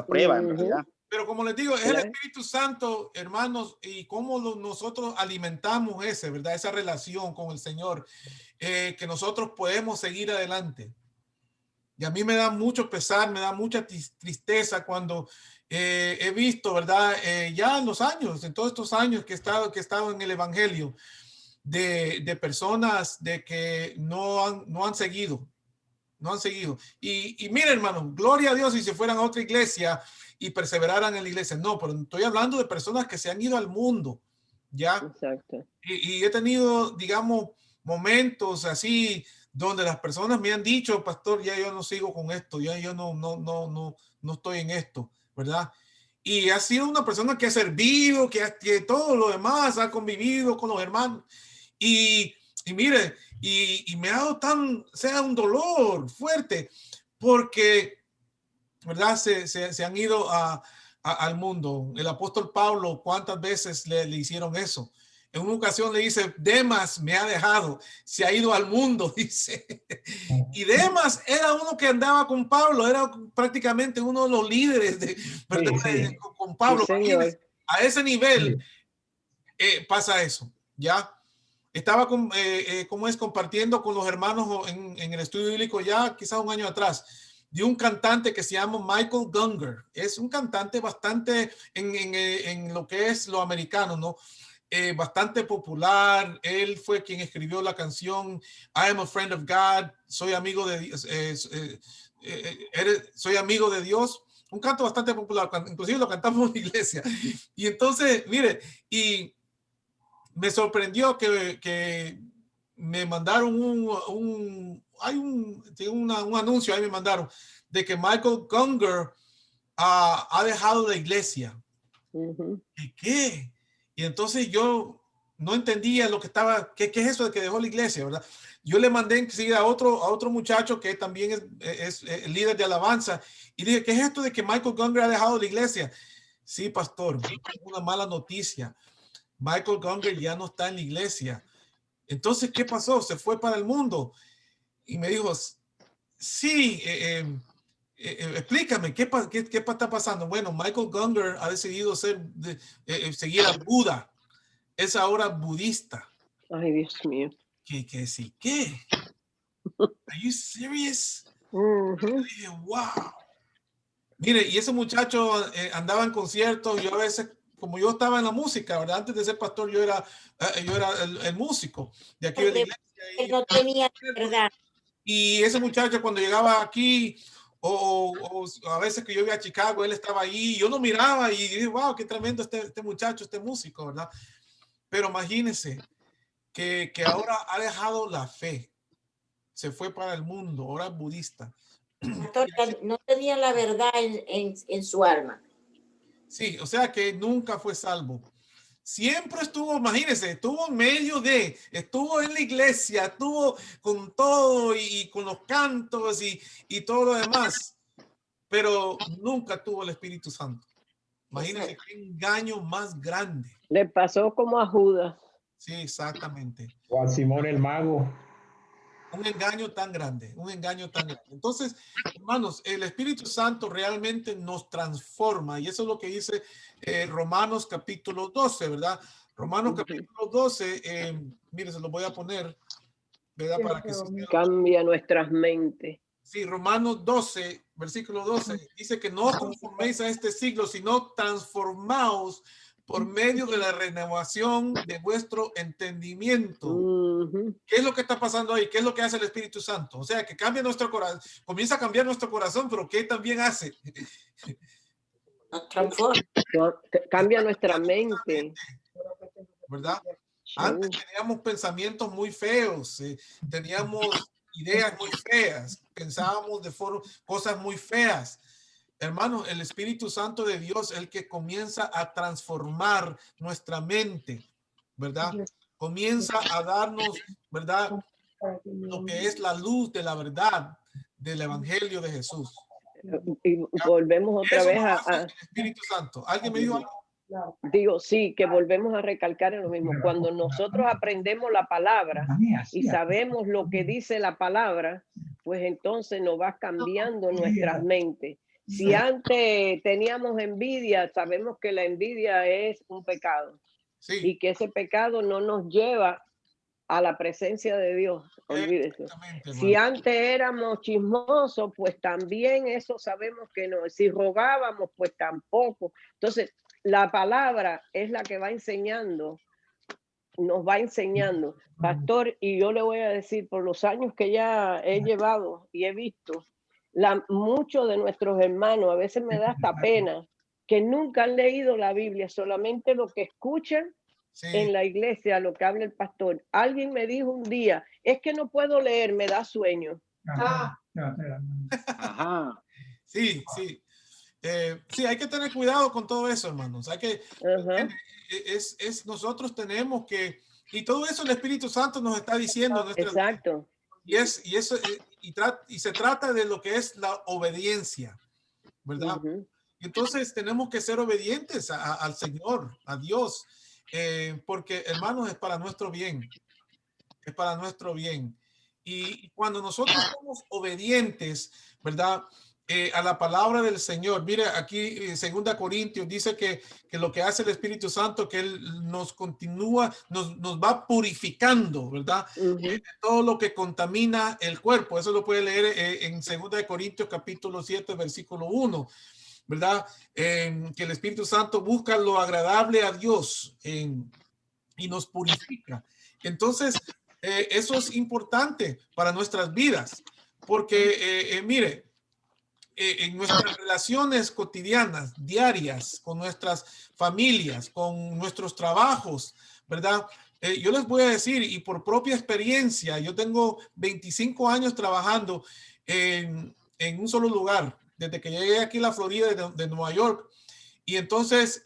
Prueba, en realidad. Pero como les digo, es el Espíritu Santo, hermanos, y cómo nosotros alimentamos ¿verdad? Esa relación con el Señor, que nosotros podemos seguir adelante. Y a mí me da mucho pesar, me da mucha tristeza cuando he visto, ¿verdad? Ya en los años, en todos estos años que he estado en el Evangelio, de personas de que no han seguido. No han seguido. Y mira, hermano, gloria a Dios si se fueran a otra iglesia y perseveraran en la iglesia. No, pero estoy hablando de personas que se han ido al mundo, ¿ya? Exacto. Y he tenido, digamos, momentos así donde las personas me han dicho, pastor, ya yo no sigo con esto, ya yo no estoy en esto, ¿verdad? Y ha sido una persona que ha servido, que todo lo demás, ha convivido con los hermanos. Y mire, y me ha dado un dolor fuerte, porque, ¿verdad? Se han ido al mundo. El apóstol Pablo, ¿cuántas veces le hicieron eso? En una ocasión le dice, Demas me ha dejado, se ha ido al mundo, dice. Y Demas era uno que andaba con Pablo, era prácticamente uno de los líderes ¿verdad? Sí. Con Pablo. Sí, a ese nivel pasa eso, ¿ya? Estaba compartiendo con los hermanos en el estudio bíblico ya quizás un año atrás, de un cantante que se llama Michael Gungor. Es un cantante bastante en lo que es lo americano, ¿no? Bastante popular. Él fue quien escribió la canción I Am a Friend of God, soy amigo de Dios, soy amigo de Dios. Un canto bastante popular, inclusive lo cantamos en la iglesia. Y entonces, mire, y me sorprendió que me mandaron un anuncio, ahí me mandaron, de que Michael Gungor ha dejado la iglesia. ¿Y qué? Y entonces yo no entendía lo que estaba, ¿qué es eso de que dejó la iglesia, verdad? Yo le mandé enseguida a otro muchacho que también es el líder de alabanza y dije, ¿qué es esto de que Michael Gungor ha dejado la iglesia? Sí, pastor, una mala noticia. Michael Gungor ya no está en la iglesia. Entonces, ¿qué pasó? Se fue para el mundo. Y me dijo, sí, explícame, ¿qué está pasando? Bueno, Michael Gungor ha decidido seguir a Buda. Es ahora budista. Ay, Dios mío. ¿Qué sí? ¿Qué? Are you serious? Y dije, wow. Mire, y ese muchacho andaba en conciertos. Yo a veces, como yo estaba en la música, ¿verdad? Antes de ser pastor, yo era el músico de aquí de la iglesia. Él no tenía verdad. Y ese muchacho cuando llegaba aquí, o a veces que yo iba a Chicago, él estaba ahí, yo lo miraba y dije, wow, qué tremendo este muchacho, este músico, ¿verdad? Pero imagínense que ahora ha dejado la fe, se fue para el mundo, ahora es budista. No tenía la verdad en su alma. Sí, o sea que nunca fue salvo. siempre estuvo, imagínense, estuvo en medio de, estuvo en la iglesia, estuvo con todo y con los cantos y todo lo demás, pero nunca tuvo el Espíritu Santo. Imagínense qué engaño más grande. Le pasó como a Judas. Sí, exactamente. O a Simón el Mago. Un engaño tan grande, un engaño tan grande. Entonces, hermanos, el Espíritu Santo realmente nos transforma y eso es lo que dice Romanos capítulo 12, ¿verdad? Romanos capítulo 12, mire, se lo voy a poner, ¿verdad? Para que cambia nuestras mentes. Sí, Romanos 12, versículo 12, dice que no os conforméis a este siglo, sino transformaos por medio de la renovación de vuestro entendimiento. ¿Qué es lo que está pasando ahí? ¿Qué es lo que hace el Espíritu Santo? O sea, que cambia nuestro corazón, comienza a cambiar nuestro corazón, pero ¿qué también hace? Cambia nuestra mente. ¿Verdad? Antes teníamos pensamientos muy feos, teníamos ideas muy feas, pensábamos de cosas muy feas. Hermano, el Espíritu Santo de Dios es el que comienza a transformar nuestra mente, ¿verdad? Comienza a darnos, ¿verdad? Lo que es la luz de la verdad del Evangelio de Jesús. Y volvemos otra vez a el Espíritu Santo. ¿Alguien me dijo algo? Digo, sí, que volvemos a recalcar en lo mismo. Cuando nosotros aprendemos la palabra y sabemos lo que dice la palabra, pues entonces nos va cambiando nuestras mentes. Si antes teníamos envidia, sabemos que la envidia es un pecado y que ese pecado no nos lleva a la presencia de Dios. Olvídese. Si antes éramos chismosos, pues también eso sabemos que no. Si rogábamos, pues tampoco. Entonces, la palabra es la que va enseñando, nos va enseñando. Pastor, y yo le voy a decir, por los años que ya he llevado y he visto, muchos de nuestros hermanos, a veces me da hasta pena, que nunca han leído la Biblia, solamente lo que escuchan en la iglesia, lo que habla el pastor. Alguien me dijo un día, es que no puedo leer, me da sueño. Ajá. Sí, sí. Sí, hay que tener cuidado con todo eso, hermanos. Hay que, nosotros tenemos que, y todo eso el Espíritu Santo nos está diciendo. Exacto. Y se trata de lo que es la obediencia, ¿verdad? Entonces tenemos que ser obedientes al Señor, a Dios, porque, hermanos, es para nuestro bien. Es para nuestro bien. Y cuando nosotros somos obedientes, ¿verdad? A la palabra del Señor. Mire, aquí en 2 Corintios dice que lo que hace el Espíritu Santo, que Él nos continúa, nos va purificando, ¿verdad? Todo lo que contamina el cuerpo. Eso lo puede leer en 2 Corintios capítulo 7, versículo 1, ¿verdad? Que el Espíritu Santo busca lo agradable a Dios y nos purifica. Entonces, eso es importante para nuestras vidas, porque mire, en nuestras relaciones cotidianas, diarias, con nuestras familias, con nuestros trabajos, ¿verdad? Yo les voy a decir, y por propia experiencia, yo tengo 25 años trabajando en un solo lugar, desde que llegué aquí a la Florida de Nueva York, y entonces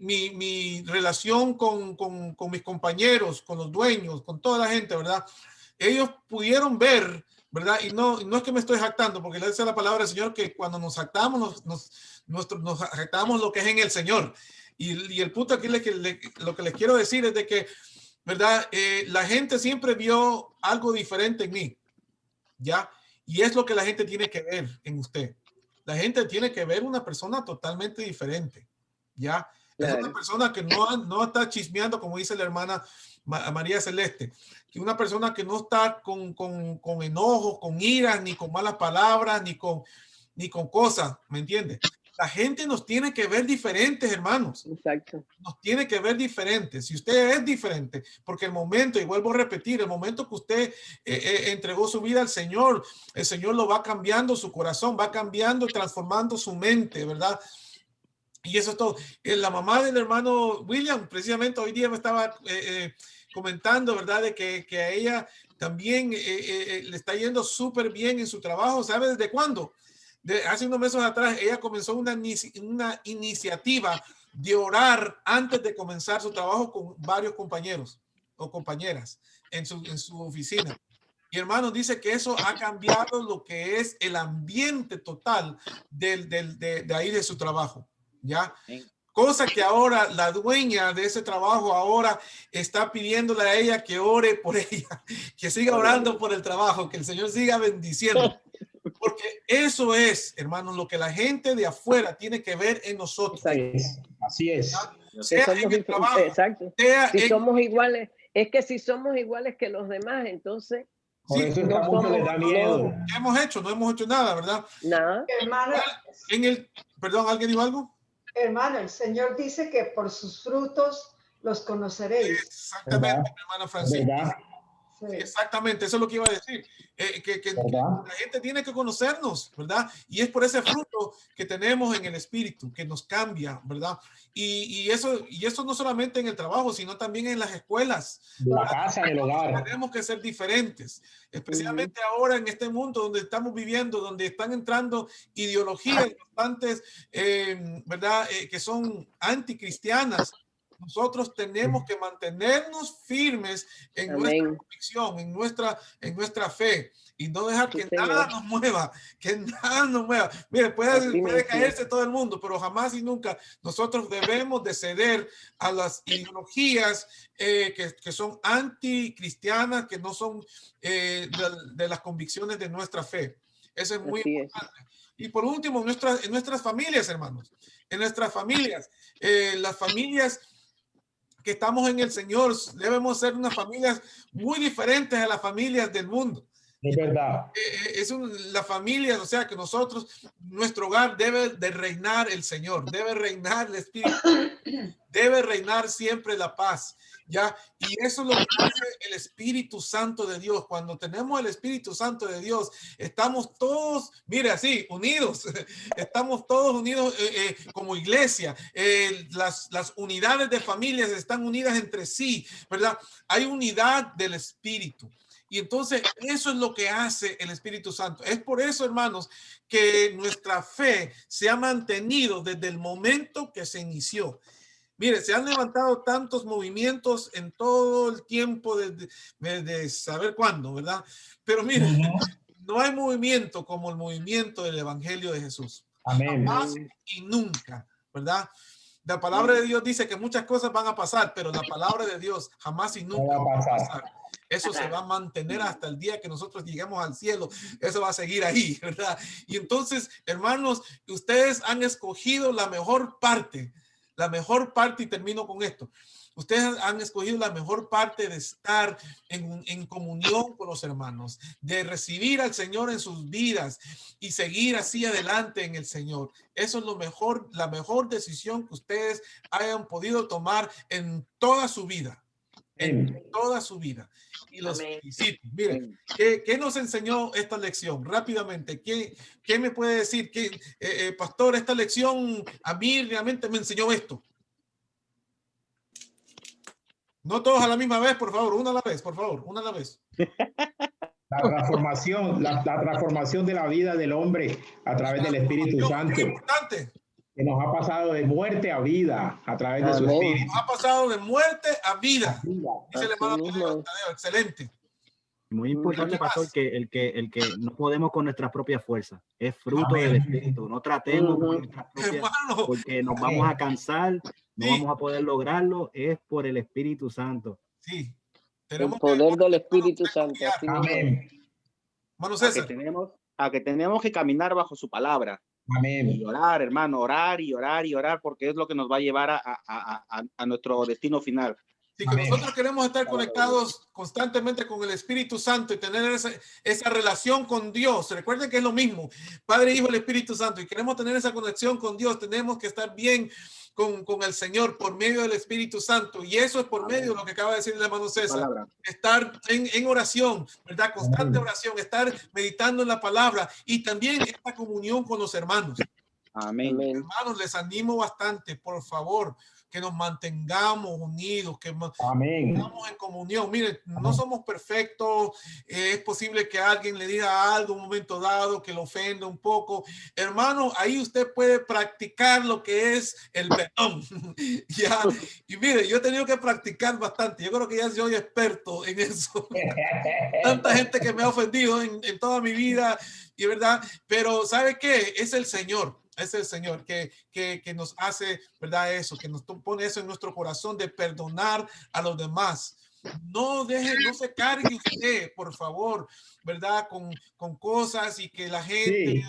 mi relación con mis compañeros, con los dueños, con toda la gente, ¿verdad? Ellos pudieron ver, ¿verdad? Y no es que me estoy jactando, porque le dice la palabra del Señor que cuando nos jactamos, nos jactamos lo que es en el Señor. Y el punto aquí lo que les quiero decir es de que, ¿verdad? La gente siempre vio algo diferente en mí, ¿ya? Y es lo que la gente tiene que ver en usted. La gente tiene que ver una persona totalmente diferente, ¿ya? Es una persona que no está chismeando, como dice la hermana María Celeste, que una persona que no está con enojos, con iras, ni con malas palabras, ni con cosas, ¿me entiendes? La gente nos tiene que ver diferentes, hermanos. Exacto. Nos tiene que ver diferentes. Si usted es diferente, porque el momento, y vuelvo a repetir, el momento que usted entregó su vida al Señor, el Señor lo va cambiando su corazón, va cambiando y transformando su mente, ¿verdad? Y eso es todo. La mamá del hermano William, precisamente hoy día me estaba comentando, ¿verdad? De que a ella también le está yendo súper bien en su trabajo. ¿Sabe desde cuándo? hace unos meses atrás, ella comenzó una iniciativa de orar antes de comenzar su trabajo con varios compañeros o compañeras en su oficina. Y hermanos, dice que eso ha cambiado lo que es el ambiente total de ahí de su trabajo, ¿ya? Cosa que ahora la dueña de ese trabajo ahora está pidiéndole a ella que ore por ella, que siga orando por el trabajo, que el Señor siga bendiciendo. Porque eso es, hermanos, lo que la gente de afuera tiene que ver en nosotros. Así es. Sea en el trabajo, exacto. sea si en... somos iguales, es que si somos iguales que los demás, entonces por eso no somos, les da miedo. ¿Qué hemos hecho? No hemos hecho nada, ¿verdad? Nada. Hermano, perdón, ¿alguien dijo algo? Hermano, el Señor dice que por sus frutos los conoceréis. Exactamente, hermana Francisca. Sí. Sí, exactamente, eso es lo que iba a decir. Que la gente tiene que conocernos, ¿verdad? Y es por ese fruto que tenemos en el espíritu, que nos cambia, ¿verdad? Y eso no solamente en el trabajo, sino también en las escuelas. De la casa, del hogar. Tenemos que ser diferentes, especialmente ahora en este mundo donde estamos viviendo, donde están entrando ideologías bastantes, ¿verdad? Que son anticristianas. Nosotros tenemos que mantenernos firmes en nuestra convicción, en nuestra fe, y no dejar que nada nos mueva, que nada nos mueva. Mire, puede caerse todo el mundo, pero jamás y nunca nosotros debemos de ceder a las ideologías que son anticristianas, que no son de las convicciones de nuestra fe. Eso es muy importante. Y por último, en nuestras familias, hermanos, en nuestras familias, las familias que estamos en el Señor, debemos ser unas familias muy diferentes a las familias del mundo. Es verdad. La familia, o sea, que nosotros, nuestro hogar debe de reinar el Señor, debe reinar el Espíritu, debe reinar siempre la paz, ¿ya? Y eso es lo que hace el Espíritu Santo de Dios. Cuando tenemos el Espíritu Santo de Dios, estamos todos, mire, así, unidos. Estamos todos unidos como iglesia. Las unidades de familias están unidas entre sí, ¿verdad? Hay unidad del Espíritu. Y entonces eso es lo que hace el Espíritu Santo. Es por eso, hermanos, que nuestra fe se ha mantenido desde el momento que se inició. Mire, se han levantado tantos movimientos en todo el tiempo de saber cuándo, ¿verdad? Pero mire, no hay movimiento como el movimiento del Evangelio de Jesús. Amén. Jamás y nunca, ¿verdad? La palabra de Dios dice que muchas cosas van a pasar, pero la palabra de Dios jamás y nunca va a pasar. Eso se va a mantener hasta el día que nosotros lleguemos al cielo. Eso va a seguir ahí, ¿verdad? Y entonces, hermanos, ustedes han escogido la mejor parte, y termino con esto. Ustedes han escogido la mejor parte de estar en comunión con los hermanos, de recibir al Señor en sus vidas y seguir así adelante en el Señor. Eso es la mejor decisión que ustedes hayan podido tomar en toda su vida. En toda su vida. Y los felicito. Miren, ¿qué nos enseñó esta lección? Rápidamente, ¿qué me puede decir? Pastor, esta lección a mí realmente me enseñó esto. No todos a la misma vez, por favor, una a la vez, por favor, una a la vez. La transformación de la vida del hombre a través del Espíritu Santo. Muy importante. Que nos ha pasado de muerte a vida a través de su Espíritu. Nos ha pasado de muerte a vida. Dice el hermano Tadeo, excelente. Muy importante, pastor, que el que no podemos con nuestras propias fuerzas. Es fruto del Espíritu. No tratemos con nuestras propias, porque nos vamos a cansar, no vamos a poder lograrlo. Es por el Espíritu Santo. Sí. El poder del Espíritu Santo. Amén. Hermano César. A que tenemos que caminar bajo su palabra. Amén. Y orar, hermano, orar y orar y orar, porque es lo que nos va a llevar a nuestro destino final. Sí, que nosotros queremos estar conectados constantemente con el Espíritu Santo y tener esa relación con Dios. Recuerden que es lo mismo, Padre, Hijo, el Espíritu Santo, y queremos tener esa conexión con Dios. Tenemos que estar bien con el Señor por medio del Espíritu Santo, y eso es por medio de lo que acaba de decir el hermano César. Estar en oración, ¿verdad? Constante oración, estar meditando en la palabra y también esta comunión con los hermanos. Amén. Hermanos, les animo bastante, por favor, que nos mantengamos unidos, que Amén. estamos en comunión. Miren, no somos perfectos. Es posible que alguien le diga algo en un momento dado que lo ofenda un poco. Hermano, ahí usted puede practicar lo que es el perdón. Ya. Y mire, yo he tenido que practicar bastante. Yo creo que ya soy experto en eso. Tanta gente que me ha ofendido en toda mi vida, y verdad, pero ¿sabe qué? Es el Señor que nos hace, ¿verdad? Eso, que nos pone eso en nuestro corazón de perdonar a los demás. No se cargue usted, por favor, ¿verdad? Con cosas y que la gente,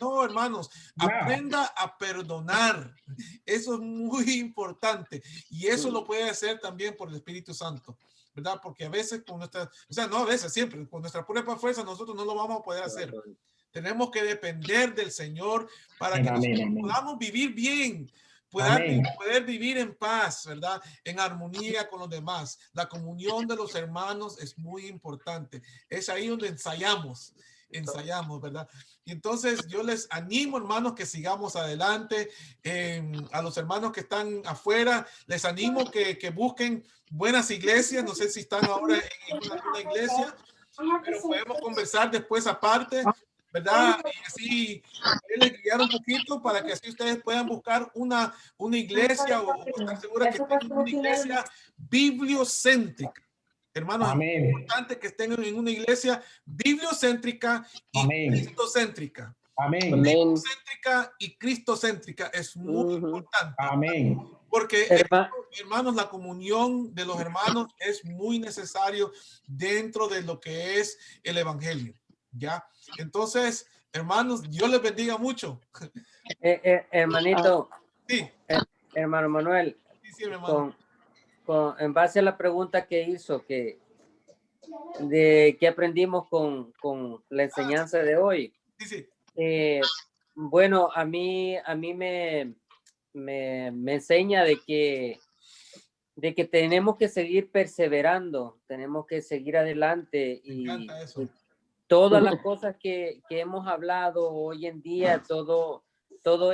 no, hermanos, aprenda a perdonar. Eso es muy importante y eso lo puede hacer también por el Espíritu Santo, ¿verdad? Porque a veces con nuestra, o sea, no a veces, siempre, con nuestra propia fuerza nosotros no lo vamos a poder hacer. Tenemos que depender del Señor para que nosotros podamos vivir bien, poder vivir en paz, ¿verdad? En armonía con los demás. La comunión de los hermanos es muy importante. Es ahí donde ensayamos, ¿verdad? Y entonces yo les animo, hermanos, que sigamos adelante. A los hermanos que están afuera, les animo que busquen buenas iglesias. No sé si están ahora en una iglesia, pero podemos conversar después aparte, ¿verdad? Y así les guiar un poquito para que así ustedes puedan buscar una iglesia o estar seguras que estén en una iglesia bibliocéntrica. Hermanos, es muy importante que estén en una iglesia bibliocéntrica y cristocéntrica. Amén. Bibliocéntrica y cristocéntrica es muy importante. Amén. Porque, hermanos, la comunión de los hermanos es muy necesario dentro de lo que es el evangelio, ¿ya? Entonces, hermanos, Dios les bendiga mucho. Hermanito, sí. Hermano Manuel, sí, hermano. En base a la pregunta que hizo, de qué aprendimos con la enseñanza de hoy. Sí. Bueno, a mí me enseña de que tenemos que seguir perseverando, tenemos que seguir adelante y todas las cosas que hemos hablado hoy en día, todo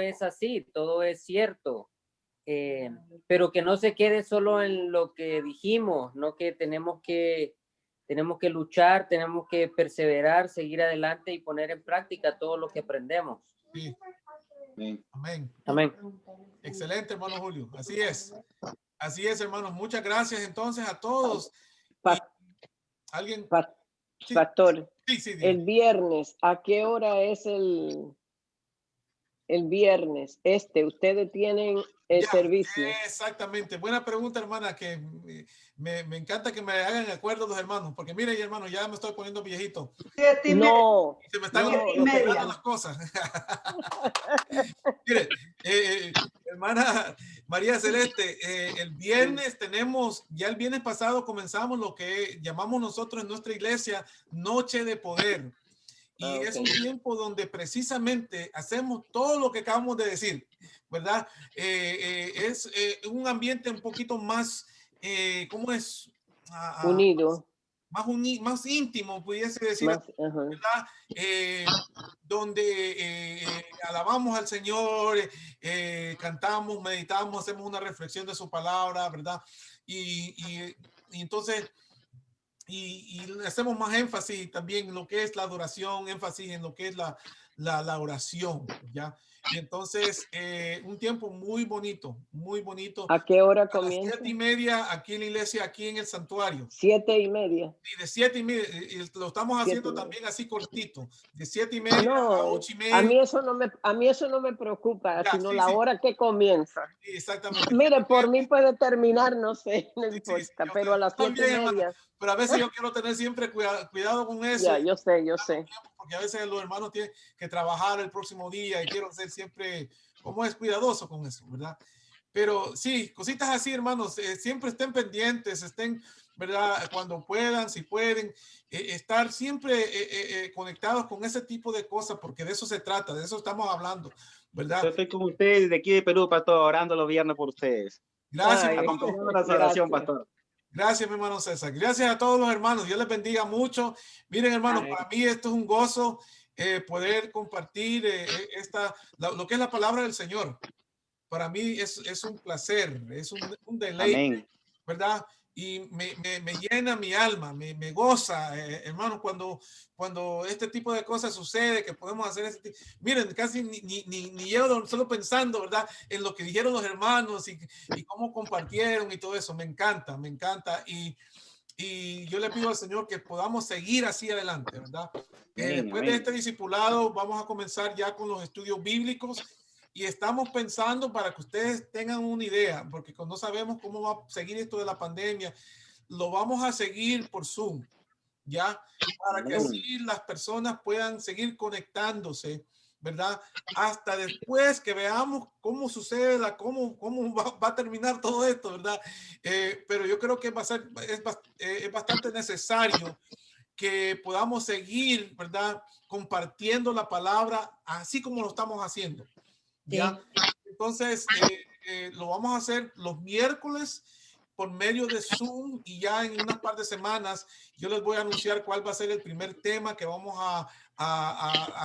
es así, todo es cierto, pero que no se quede solo en lo que dijimos, no, que tenemos que luchar, tenemos que perseverar, seguir adelante y poner en práctica todo lo que aprendemos. Sí. Amén. Amén. Excelente, hermano Julio. Así es. Así es, hermanos. Muchas gracias entonces a todos. ¿Alguien? Pastor, sí. El viernes, ¿a qué hora es el viernes? Ustedes tienen el servicio. Exactamente. Buena pregunta, hermana, que me encanta que me hagan de acuerdo los hermanos, porque miren, hermano, ya me estoy poniendo viejito. No. Se me están olvidando las cosas. Mire, hermana María Celeste, el viernes el viernes pasado comenzamos lo que llamamos nosotros en nuestra iglesia Noche de Poder. Y es un tiempo donde precisamente hacemos todo lo que acabamos de decir, ¿verdad? Es un ambiente un poquito más, ¿cómo es? Unido. Más íntimo, pudiese decir, ¿verdad? Donde alabamos al Señor, cantamos, meditamos, hacemos una reflexión de su palabra, ¿verdad? Y entonces... Y hacemos más énfasis también en lo que es la adoración, énfasis en lo que es la oración, ¿ya? Y entonces, un tiempo muy bonito, muy bonito. ¿A qué hora A comienza? las 7:30 aquí en la iglesia, aquí en el santuario. 7:30. Sí, de 7:30. Y lo estamos haciendo también así cortito, de 7:30 a 8:30. A mí eso no me preocupa, sino la hora que comienza. Sí, exactamente. Mire, por mí puede terminar, no sé, no importa, pero a las 7:30. Pero a veces yo quiero tener siempre cuidado con eso. Ya, yo sé. Porque a veces los hermanos tienen que trabajar el próximo día y quiero ser siempre, como es, cuidadoso con eso, ¿verdad? Pero sí, cositas así, hermanos, siempre estén pendientes, ¿verdad? Cuando puedan, si pueden, estar siempre conectados con ese tipo de cosas, porque de eso se trata, de eso estamos hablando, ¿verdad? Yo estoy con ustedes de aquí de Perú, pastor, orando los viernes por ustedes. Gracias. Acompañando la oración, pastor. Gracias, mi hermano César. Gracias a todos los hermanos. Dios les bendiga mucho. Miren, hermanos, para mí esto es un gozo poder compartir lo que es la palabra del Señor. para mí es un placer, es un deleite, Amén. ¿verdad? Y me llena mi alma, me goza, hermano, cuando este tipo de cosas sucede, que podemos hacer este tipo. Miren, casi ni llevo solo pensando, ¿verdad? En lo que dijeron los hermanos y cómo compartieron y todo eso. Me encanta, me encanta. Y yo le pido al Señor que podamos seguir así adelante, ¿verdad? Después de este discipulado vamos a comenzar ya con los estudios bíblicos y estamos pensando para que ustedes tengan una idea, porque no sabemos cómo va a seguir esto de la pandemia, lo vamos a seguir por Zoom, ¿ya? Para que así las personas puedan seguir conectándose, ¿verdad? Hasta después que veamos cómo sucede, cómo va a terminar todo esto, ¿verdad? Pero yo creo que es bastante necesario que podamos seguir, ¿verdad? Compartiendo la palabra así como lo estamos haciendo, ¿ya? Entonces, lo vamos a hacer los miércoles por medio de Zoom y ya en unas par de semanas yo les voy a anunciar cuál va a ser el primer tema que vamos a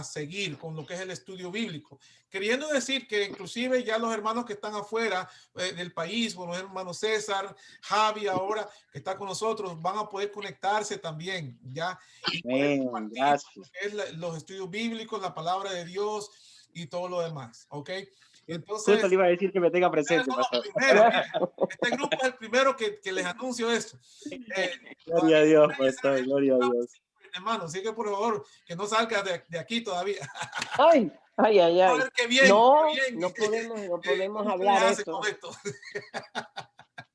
seguir con lo que es el estudio bíblico. Queriendo decir que inclusive ya los hermanos que están afuera del país, como los hermanos César, Javi ahora que está con nosotros, van a poder conectarse también, ¿ya? Y poder compartir lo que es los estudios bíblicos, la palabra de Dios y todo lo demás, ¿ok? Entonces, justo le iba a decir que me tenga presente, pastor. Este grupo es el primero que les anuncio esto. Gloria a Dios, pastor, gloria a Dios. Hermano, así que por favor, que no salga de aquí todavía. Ay. A ver qué bien, No, qué bien. no podemos hablar eso.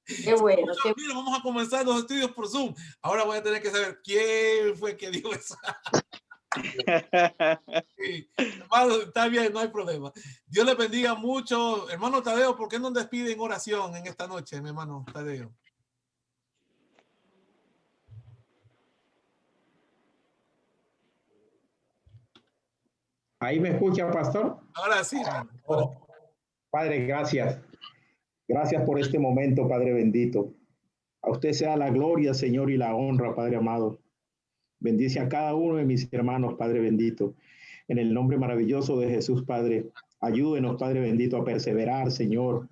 Qué bueno. Mira, vamos a comenzar los estudios por Zoom. Ahora voy a tener que saber quién fue que dijo eso. Sí. Hermano, está bien, no hay problema. Dios les bendiga mucho. Hermano Tadeo, ¿por qué no despide en oración en esta noche, mi hermano Tadeo? ¿Ahí me escucha, pastor? Ahora sí, hermano. Padre, gracias. Gracias por este momento, Padre bendito. A usted sea la gloria, Señor, y la honra, Padre amado. Bendice a cada uno de mis hermanos, Padre bendito. En el nombre maravilloso de Jesús, Padre. Ayúdenos, Padre bendito, a perseverar, Señor.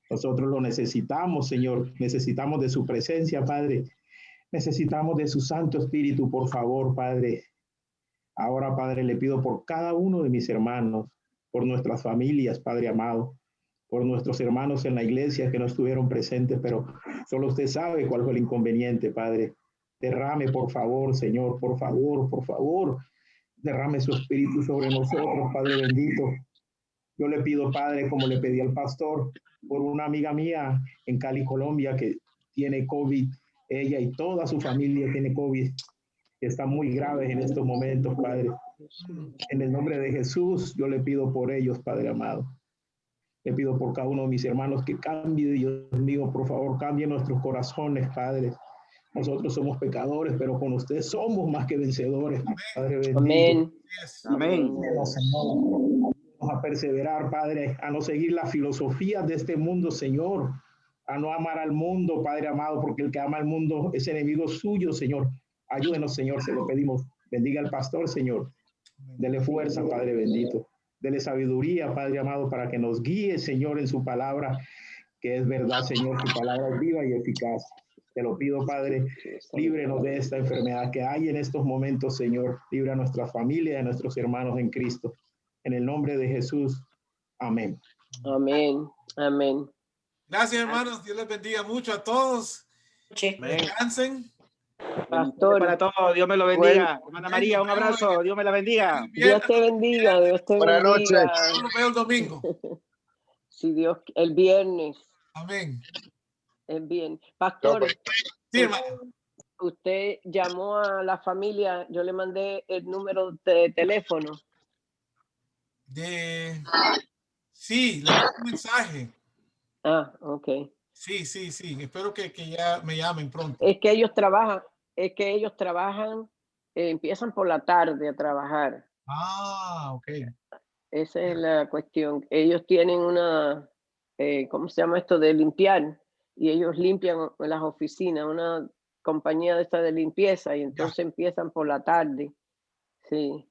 Nosotros lo necesitamos, Señor. Necesitamos de su presencia, Padre. Necesitamos de su Santo Espíritu, por favor, Padre. Ahora, Padre, le pido por cada uno de mis hermanos, por nuestras familias, Padre amado, por nuestros hermanos en la iglesia que no estuvieron presentes, pero solo usted sabe cuál fue el inconveniente, Padre. Derrame, por favor, Señor, por favor, derrame su espíritu sobre nosotros, Padre bendito. Yo le pido, Padre, como le pedí al pastor, por una amiga mía en Cali, Colombia, que tiene COVID, ella y toda su familia tiene COVID, que están muy graves en estos momentos, Padre. En el nombre de Jesús, yo le pido por ellos, Padre amado. Le pido por cada uno de mis hermanos que cambie, Dios mío, por favor, cambie nuestros corazones, Padre. Nosotros somos pecadores, pero con usted somos más que vencedores, Padre bendito. Amén. Amén. Vamos a perseverar, Padre, a no seguir las filosofías de este mundo, Señor, a no amar al mundo, Padre amado, porque el que ama al mundo es enemigo suyo, Señor. Ayúdenos, Señor, se lo pedimos. Bendiga al pastor, Señor. Dele fuerza, Padre bendito. Dele sabiduría, Padre amado, para que nos guíe, Señor, en su palabra, que es verdad, Señor. Su palabra es viva y eficaz. Te lo pido, Padre, líbrenos de esta enfermedad que hay en estos momentos, Señor. Libre a nuestra familia y a nuestros hermanos en Cristo. En el nombre de Jesús. Amén. Amén. Amén. Gracias, hermanos. Dios les bendiga mucho a todos. Descansen. Pastor, para todos, Dios me lo bendiga. Hermana María, un abrazo, Dios me la bendiga. Dios te bendiga, Dios te Buenas bendiga. noches. Nos vemos el domingo. Si Dios, el viernes. Amén. El viernes. Pastor, sí, hermano. Usted llamó a la familia, yo le mandé el número de teléfono. Sí, le mandé un mensaje. Ah, ok. Sí. Espero que ya me llamen pronto. Es que ellos trabajan, empiezan por la tarde a trabajar. Ah, ok. Esa es la cuestión. Ellos tienen una, ¿cómo se llama esto? De limpiar. Y ellos limpian las oficinas, una compañía de esta de limpieza, y entonces empiezan por la tarde. Sí.